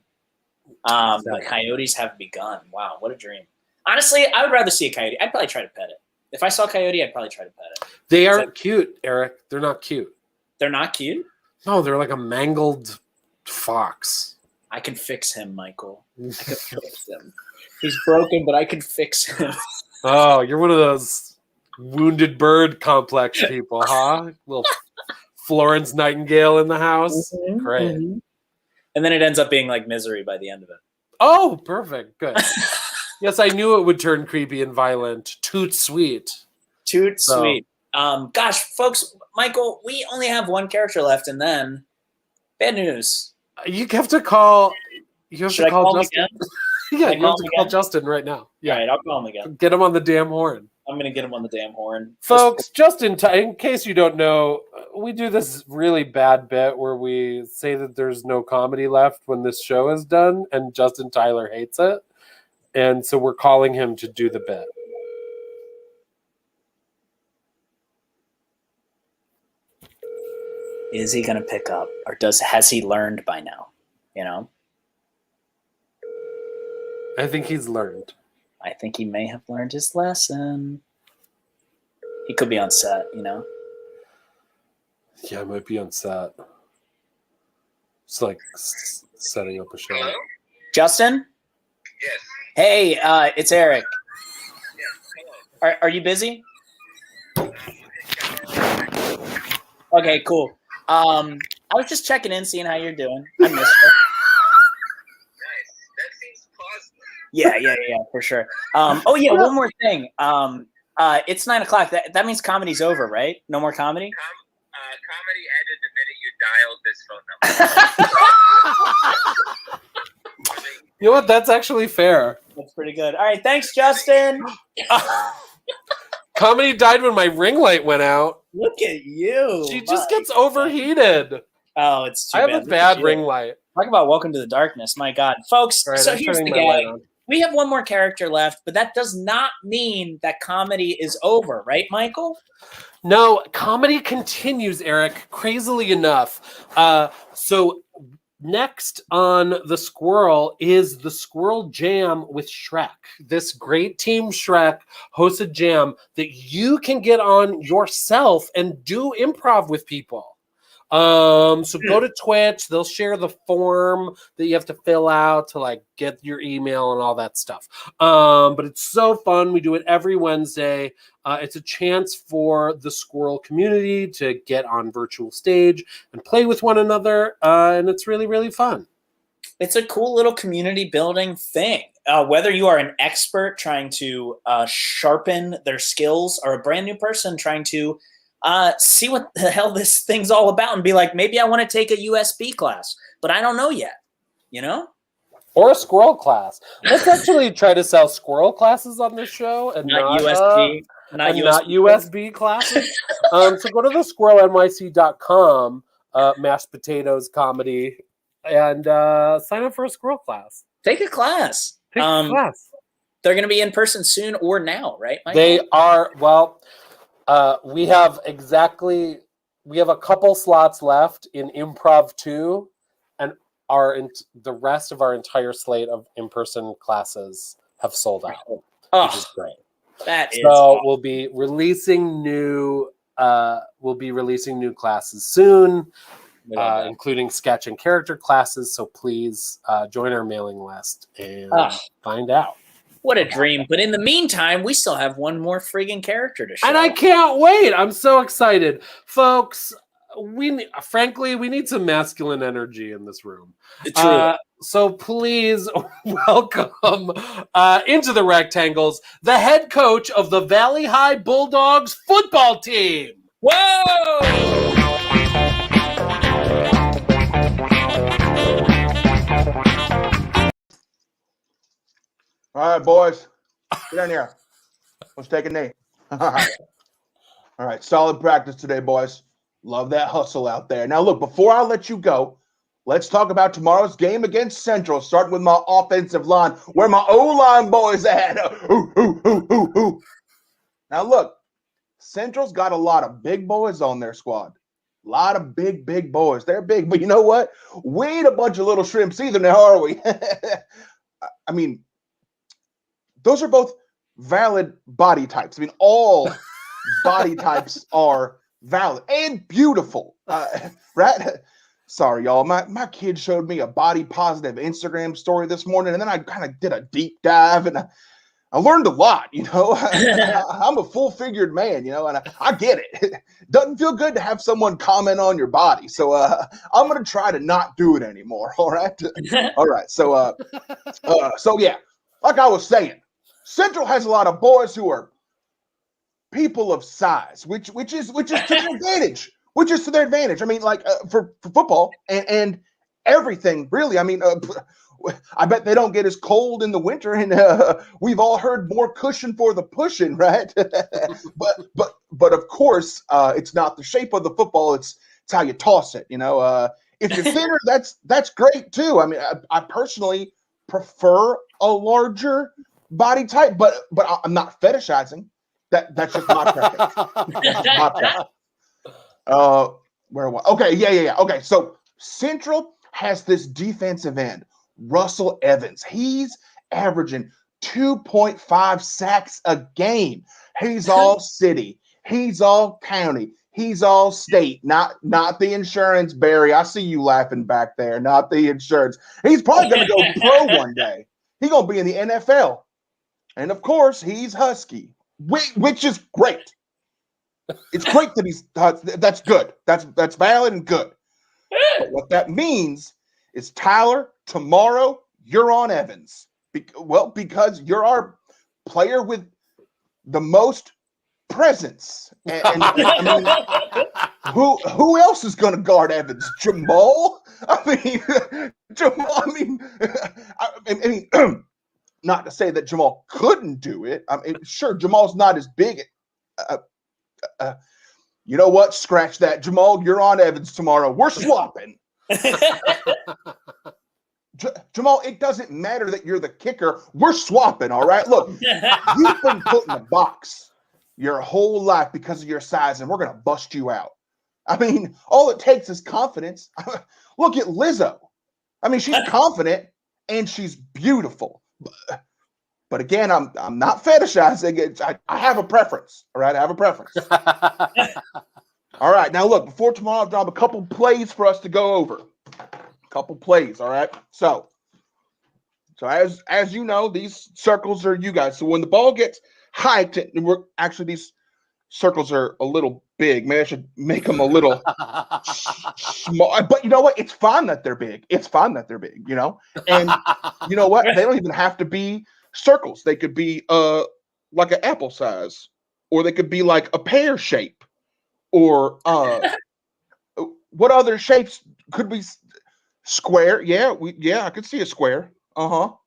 The coyotes have begun. Wow, what a dream. Honestly, I would rather see a coyote. I'd probably try to pet it. If I saw a coyote, I'd probably try to pet it. They aren't cute, Eric. They're not cute. They're not cute? No, they're like a mangled fox. I can fix him, Michael. I can fix him. He's broken, but I can fix him. Oh, you're one of those wounded bird complex people, huh? Little Florence Nightingale in the house. Mm-hmm, great. Mm-hmm. And then it ends up being like Misery by the end of it. Oh, perfect. Good. Yes, I knew it would turn creepy and violent. Toot sweet. Toot sweet. Gosh, folks, Michael, we only have one character left, and then bad news. You have to call. You have Should to call I Justin. Yeah, you have to call Justin right now. Yeah, all right, I'll call him again. Get him on the damn horn. I'm gonna get him on the damn horn, folks. Just in case you don't know, we do this really bad bit where we say that there's no comedy left when this show is done, and Justin Tyler hates it, and so we're calling him to do the bit. Is he gonna pick up, or has he learned by now? You know. I think he's learned. I think he may have learned his lesson. He could be on set, you know? Yeah, I might be on set. It's like setting up a show. Hello? Justin? Yes. Hey, it's Eric. Yeah, hello. Are you busy? Okay, cool. I was just checking in, seeing how you're doing. I missed you. Yeah, for sure. Oh yeah, one more thing. It's 9 o'clock. That means comedy's over, right? No more comedy? Comedy ended the minute you dialed this phone number. You know what? That's actually fair. That's pretty good. All right, thanks, Justin. Comedy died when my ring light went out. Look at you. She just gets overheated. Oh, it's too I bad. have a bad ring light. Talk about Welcome to the Darkness. My God. Folks, right, so here's the gag. We have one more character left, but that does not mean that comedy is over, right, Michael? No, comedy continues, Eric, crazily enough. So next on The Squirrel is the Squirrel Jam with Shrek. This great Team Shrek hosts a jam that you can get on yourself and do improv with people. So go to Twitch, they'll share the form that you have to fill out to like get your email and all that stuff. But it's so fun. We do it every Wednesday. It's a chance for the squirrel community to get on virtual stage and play with one another. And it's really, really fun. It's a cool little community building thing. Whether you are an expert trying to sharpen their skills or a brand new person trying to see what the hell this thing's all about and be like, maybe I want to take a USB class, but I don't know yet, you know? Or a squirrel class. Let's actually try to sell squirrel classes on this show and not USB. Not USB classes. So go to thesquirrelnyc.com, mashed potatoes comedy, and sign up for a squirrel class. Take a class. Take a class. They're going to be in person soon or now, right, Michael? They are. Well, we have a couple slots left in Improv 2, and the rest of our entire slate of in-person classes have sold out, which is great. That is so awesome. we'll be releasing new classes soon, including sketch and character classes. So please join our mailing list and find out. What a dream. But in the meantime, we still have one more friggin' character to show. And I can't wait. I'm so excited. Folks, we need some masculine energy in this room. So please welcome into the rectangles the head coach of the Valley High Bulldogs football team. Whoa! All right, boys. Get down here. Let's take a knee. All right. Solid practice today, boys. Love that hustle out there. Now, look, before I let you go, let's talk about tomorrow's game against Central, starting with my offensive line. Where my O-line boys at? Now, look, Central's got a lot of big boys on their squad. A lot of big boys. They're big, but you know what? We ain't a bunch of little shrimps either now, are we? I mean, those are both valid body types. I mean, all body types are valid and beautiful, right? Sorry, y'all. My kid showed me a body positive Instagram story this morning, and then I kind of did a deep dive, and I learned a lot, you know. I'm a full-figured man, you know, and I get it. It doesn't feel good to have someone comment on your body, so I'm going to try to not do it anymore, all right? All right, so yeah, like I was saying, Central has a lot of boys who are people of size, which is to their advantage. Which is to their advantage. I mean, like for football and everything, really. I mean, I bet they don't get as cold in the winter, and we've all heard more cushion for the pushing, right? but of course, it's not the shape of the football; it's how you toss it. You know, if you're thinner, that's great too. I mean, I personally prefer a larger body type, but I'm not fetishizing. That's just my preference. That's just my preference. Where was? Okay, yeah. Okay, so Central has this defensive end, Russell Evans. He's averaging 2.5 sacks a game. He's all city. He's all county. He's all state. Not the insurance, Barry. I see you laughing back there. Not the insurance. He's probably going to go pro one day. He's going to be in the NFL. And of course, he's Husky, which is great. It's great that he's that's good. That's valid and good. But what that means is, Tyler, tomorrow you're on Evans. Because you're our player with the most presence. And I mean, who else is going to guard Evans? Jamal? I mean, not to say that Jamal couldn't do it. I mean, sure, Jamal's not as big. You know what? Scratch that. Jamal, you're on Evans tomorrow. We're swapping. Jamal, it doesn't matter that you're the kicker. We're swapping, all right? Look, you've been put in a box your whole life because of your size, and we're going to bust you out. I mean, all it takes is confidence. Look at Lizzo. I mean, she's confident, and she's beautiful. But again, I'm not fetishizing it. I have a preference, all right? I have a preference. All right, now look, before tomorrow, I'll drop a couple plays for us to go over. Couple plays, all right? So as you know, these circles are you guys. So when the ball gets hiked, these circles are a little big. Maybe I should make them a little small. But you know what? It's fine that they're big. It's fine that they're big, you know? And you know what? They don't even have to be circles. They could be like an apple size, or they could be like a pear shape, or what other shapes could be? Square, yeah, I could see a square. Oh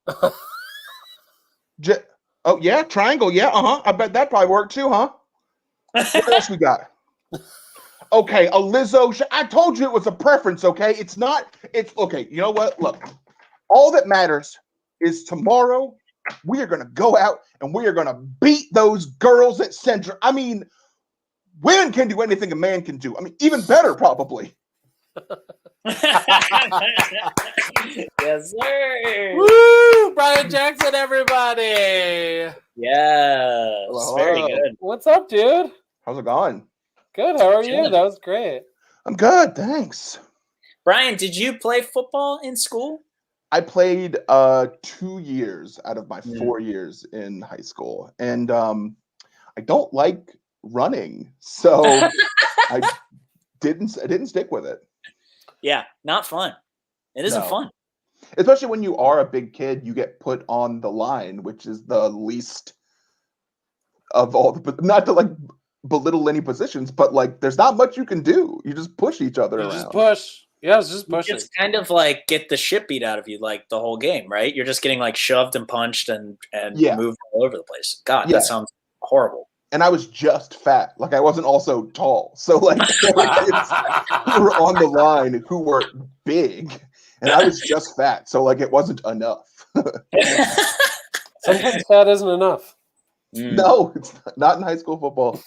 yeah, triangle, yeah, I bet that probably worked too, huh? What else we got? Okay, a Lizzo. I told you it was a preference. Okay, it's okay. You know what? Look, all that matters is tomorrow we are going to go out and we are going to beat those girls at Central. I mean, women can do anything a man can do. I mean, even better probably. Yes, sir. Woo! Brian Jackson, everybody. Yes. Hello. Very good. What's up, dude? How's it going? Good. How are you? Chilling. That was great. I'm good, thanks. Brian, did you play football in school? I played 2 years out of my 4 years in high school, and I don't like running, so I didn't stick with it. Yeah, not fun. It isn't No. fun. Especially when you are a big kid, you get put on the line, which is the least of all the. Not to like belittle any positions, but like there's not much you can do. You just push each other You around. just push. Yeah, it's just You pushing. just kind of like get the shit beat out of you like the whole game, right? You're just getting like shoved and punched and Yeah. moved all over the place. God, Yeah. that sounds horrible. And I was just fat. Like I wasn't also tall. So like there were kids who were on the line who were big, and I was just fat. So like it wasn't enough. Sometimes fat isn't enough. No, it's not in high school football.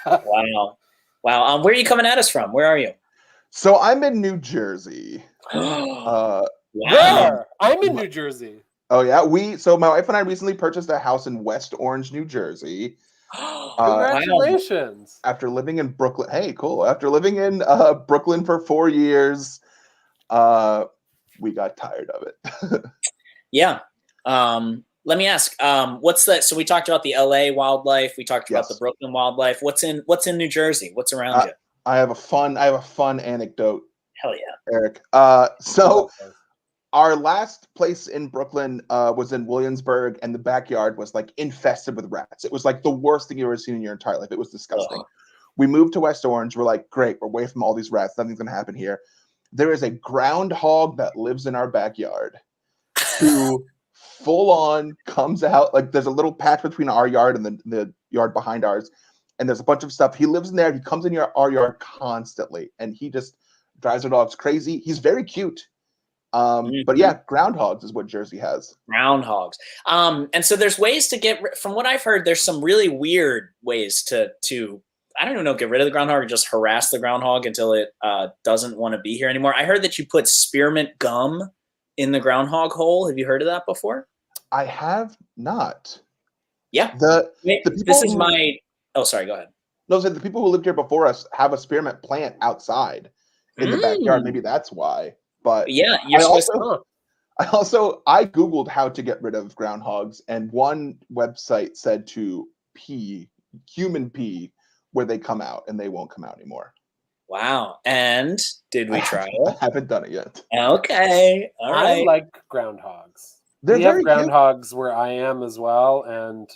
Wow. Wow. Where are you coming at us from? Where are you? So I'm in New Jersey. Wow. Where? I'm in New Jersey. Oh yeah, so my wife and I recently purchased a house in West Orange, New Jersey. Congratulations. After living in Brooklyn, hey, cool. After living in Brooklyn for 4 years, we got tired of it. Yeah. Let me ask, what's that? So we talked about the LA wildlife. We talked about the Brooklyn wildlife. What's in New Jersey? What's around you? I have a fun anecdote. Hell yeah. Eric. So our last place in Brooklyn was in Williamsburg, and the backyard was like infested with rats. It was like the worst thing you've ever seen in your entire life. It was disgusting. We moved to West Orange. We're like, great, we're away from all these rats. Nothing's gonna happen here. There is a groundhog that lives in our backyard who full on comes out. Like there's a little patch between our yard and the yard behind ours, and there's a bunch of stuff. He lives in there. He comes in our yard constantly, and he just drives our dogs crazy. He's very cute. But yeah, groundhogs is what Jersey has. Groundhogs. And so there's ways to from what I've heard, there's some really weird ways to I don't even know, get rid of the groundhog or just harass the groundhog until it doesn't want to be here anymore. I heard that you put spearmint gum in the groundhog hole. Have you heard of that before? I have not. Yeah. The people this is my. Oh, sorry. Go ahead. No, so the people who lived here before us have a spearmint plant outside in the backyard. Maybe that's why. But yeah, I Googled how to get rid of groundhogs, and one website said to human pee, where they come out, and they won't come out anymore. Wow. And did we try it? I haven't done it yet. Okay. All right. I like groundhogs. We have groundhogs where I am as well, and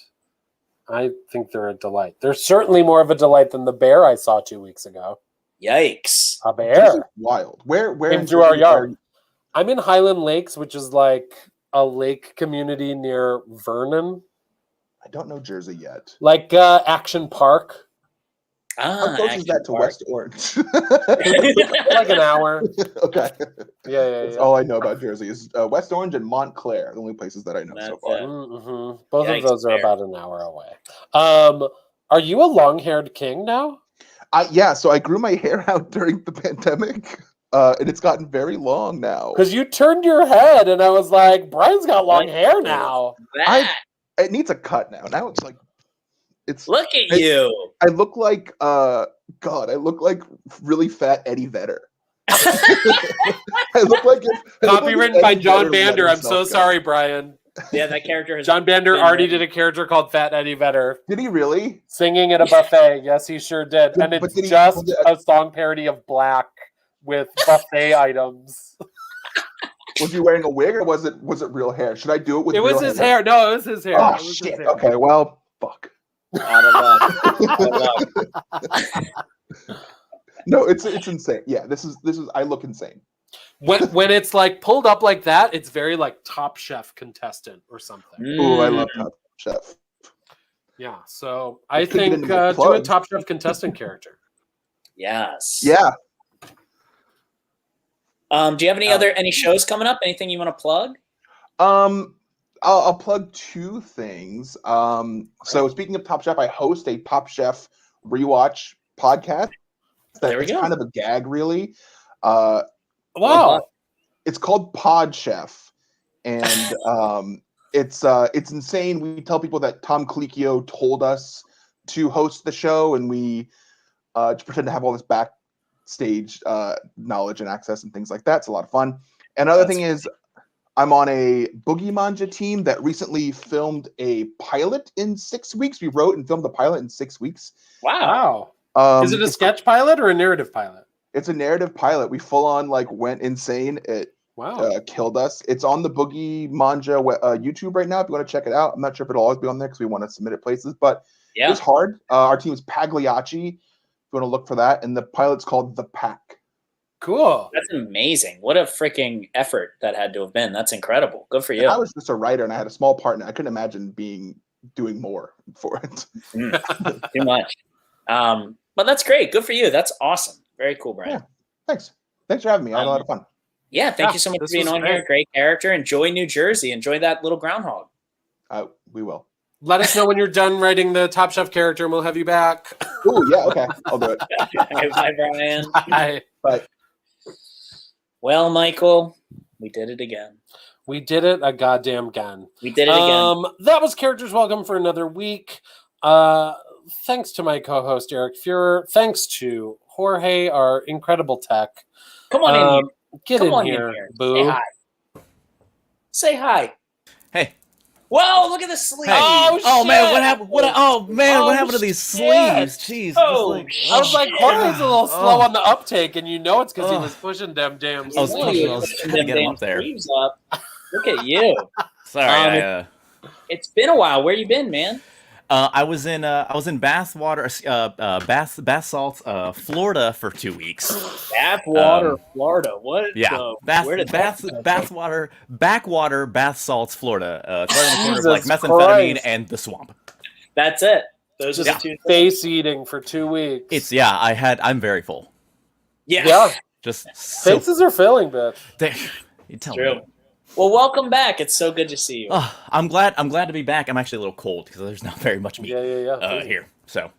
I think they're a delight. They're certainly more of a delight than the bear I saw 2 weeks ago. Yikes. A bear. Wild. Where came through our yard. I'm in Highland Lakes, which is like a lake community near Vernon. I don't know Jersey yet. Like Action Park. How close is that to West Orange? Like an hour. Okay. Yeah. That's all I know about Jersey is West Orange and Montclair, the only places that I know so far. Mm-hmm. Both of those are about an hour away. Are you a long-haired king now? Yeah, so I grew my hair out during the pandemic, and it's gotten very long now. Because you turned your head, and I was like, Brian's got long hair now. It needs a cut now. Now it's like, look at you. I look like, I look like really fat Eddie Vedder. I look like Copywritten by John Bander. I'm so sorry, Brian. Yeah, that character has John Bander already did a character called Fat Eddie Vedder. Did he really? Singing at a buffet. Yes, he sure did. And it's just a song parody of Black with buffet items. Was he wearing a wig or was it real hair? Should I do it with It was his hair. No, it was his hair. Oh, shit. Okay, well, fuck. Out of luck. No, it's insane. Yeah, this is I look insane. When it's like pulled up like that, it's very like Top Chef contestant or something. Ooh, I love Top Chef. Yeah, so I think do a Top Chef contestant character. Yes. Yeah. Do you have any shows coming up? Anything you want to plug? I'll plug two things. So speaking of Top Chef, I host a Top Chef rewatch podcast. There we go. Kind of a gag, really. Wow. It's called Pod Chef, and it's insane. We tell people that Tom Colicchio told us to host the show, and we pretend to have all this backstage knowledge and access and things like that. It's a lot of fun. Another thing is, I'm on a Boogie Manja team that recently filmed a pilot in 6 weeks. We wrote and filmed the pilot in 6 weeks. Wow. Is it a sketch pilot or a narrative pilot? It's a narrative pilot. We full on went insane. It killed us. It's on the Boogie Manja YouTube right now. If you want to check it out, I'm not sure if it'll always be on there because we want to submit it places, but it's hard. Our team is Pagliacci. If you want to look for that, and the pilot's called The Pack. Cool. That's amazing. What a freaking effort that had to have been. That's incredible. Good for you. I was just a writer, and I had a small part, and I couldn't imagine doing more for it. Too much. But that's great. Good for you. That's awesome. Very cool, Brian. Yeah. Thanks for having me. I had a lot of fun. Yeah, thank you so much for being on here. Great character. Enjoy New Jersey. Enjoy that little groundhog. We will. Let us know when you're done writing the Top Chef character, and we'll have you back. Oh, yeah, okay. I'll do it. Bye, Brian. Bye. Bye. Well, Michael, we did it again. We did it a goddamn again. We did it again. That was Characters Welcome for another week. Thanks to my co-host, Eric Fuhrer. Thanks to Jorge, our incredible tech. Come on in here. Come in here, boo. Say hi. Say hi. Hey. Whoa, look at the sleeves. Hey. Oh, man, what happened? What happened to these sleeves? Jeez. I was like, Jorge's a little slow on the uptake, and you know it's because he was pushing them damn sleeves. I was trying to get him up there. Look at you. Sorry. It's been a while. Where you been, man? I was in Bath Salts, Florida for 2 weeks. Bathwater, Florida. What? Yeah, Backwater, Bath Salts, Florida. It's right on the corner of methamphetamine and the swamp. That's it. Those are the two. Face eating for 2 weeks. I'm very full. Yeah. Just faces are filling, bitch. You tell True. me. Well, welcome back. It's so good to see you. I'm glad to be back. I'm actually a little cold because there's not very much meat here. So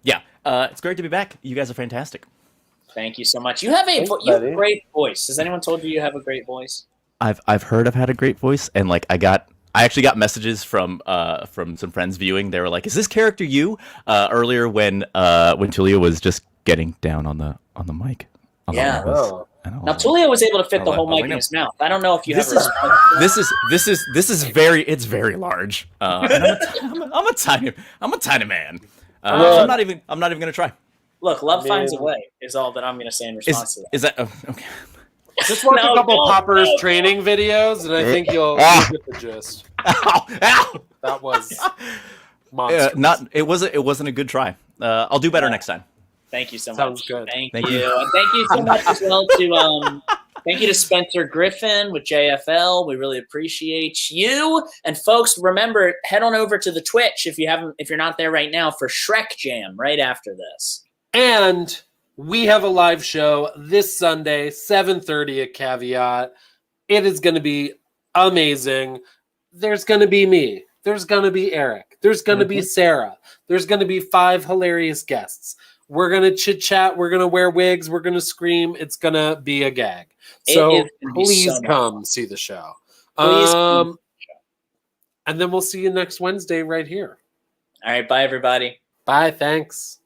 it's great to be back. You guys are fantastic. Thank you so much. You have a great voice. Has anyone told you have a great voice? I've heard I've had a great voice, and I actually got messages from some friends viewing. They were like, "Is this character you?" Earlier when Tulio was just getting down on the mic. Now Tulio was able to fit the whole mic in his mouth. I don't know if you have. This is very large. And I'm a tiny man. I'm not even gonna try. Look, love finds a way is all that I'm gonna say in response to that. Is that okay? Just watch a couple Poppers training videos, and I think you'll get the gist. Ow! That was monstrous. It wasn't a good try. I'll do better next time. Thank you so much. Sounds good. Thank you. And thank you so much as well to thank you to Spencer Griffin with JFL. We really appreciate you. And folks, remember, head on over to the Twitch if you're not there right now for Shrek Jam right after this. And we have a live show this Sunday, 7:30 at Caveat. It is going to be amazing. There's going to be me. There's going to be Eric. There's going to be Sarah. There's going to be 5 hilarious guests. We're going to chit-chat. We're going to wear wigs. We're going to scream. It's going to be a gag. So please come see the show. And then we'll see you next Wednesday right here. All right. Bye, everybody. Bye. Thanks.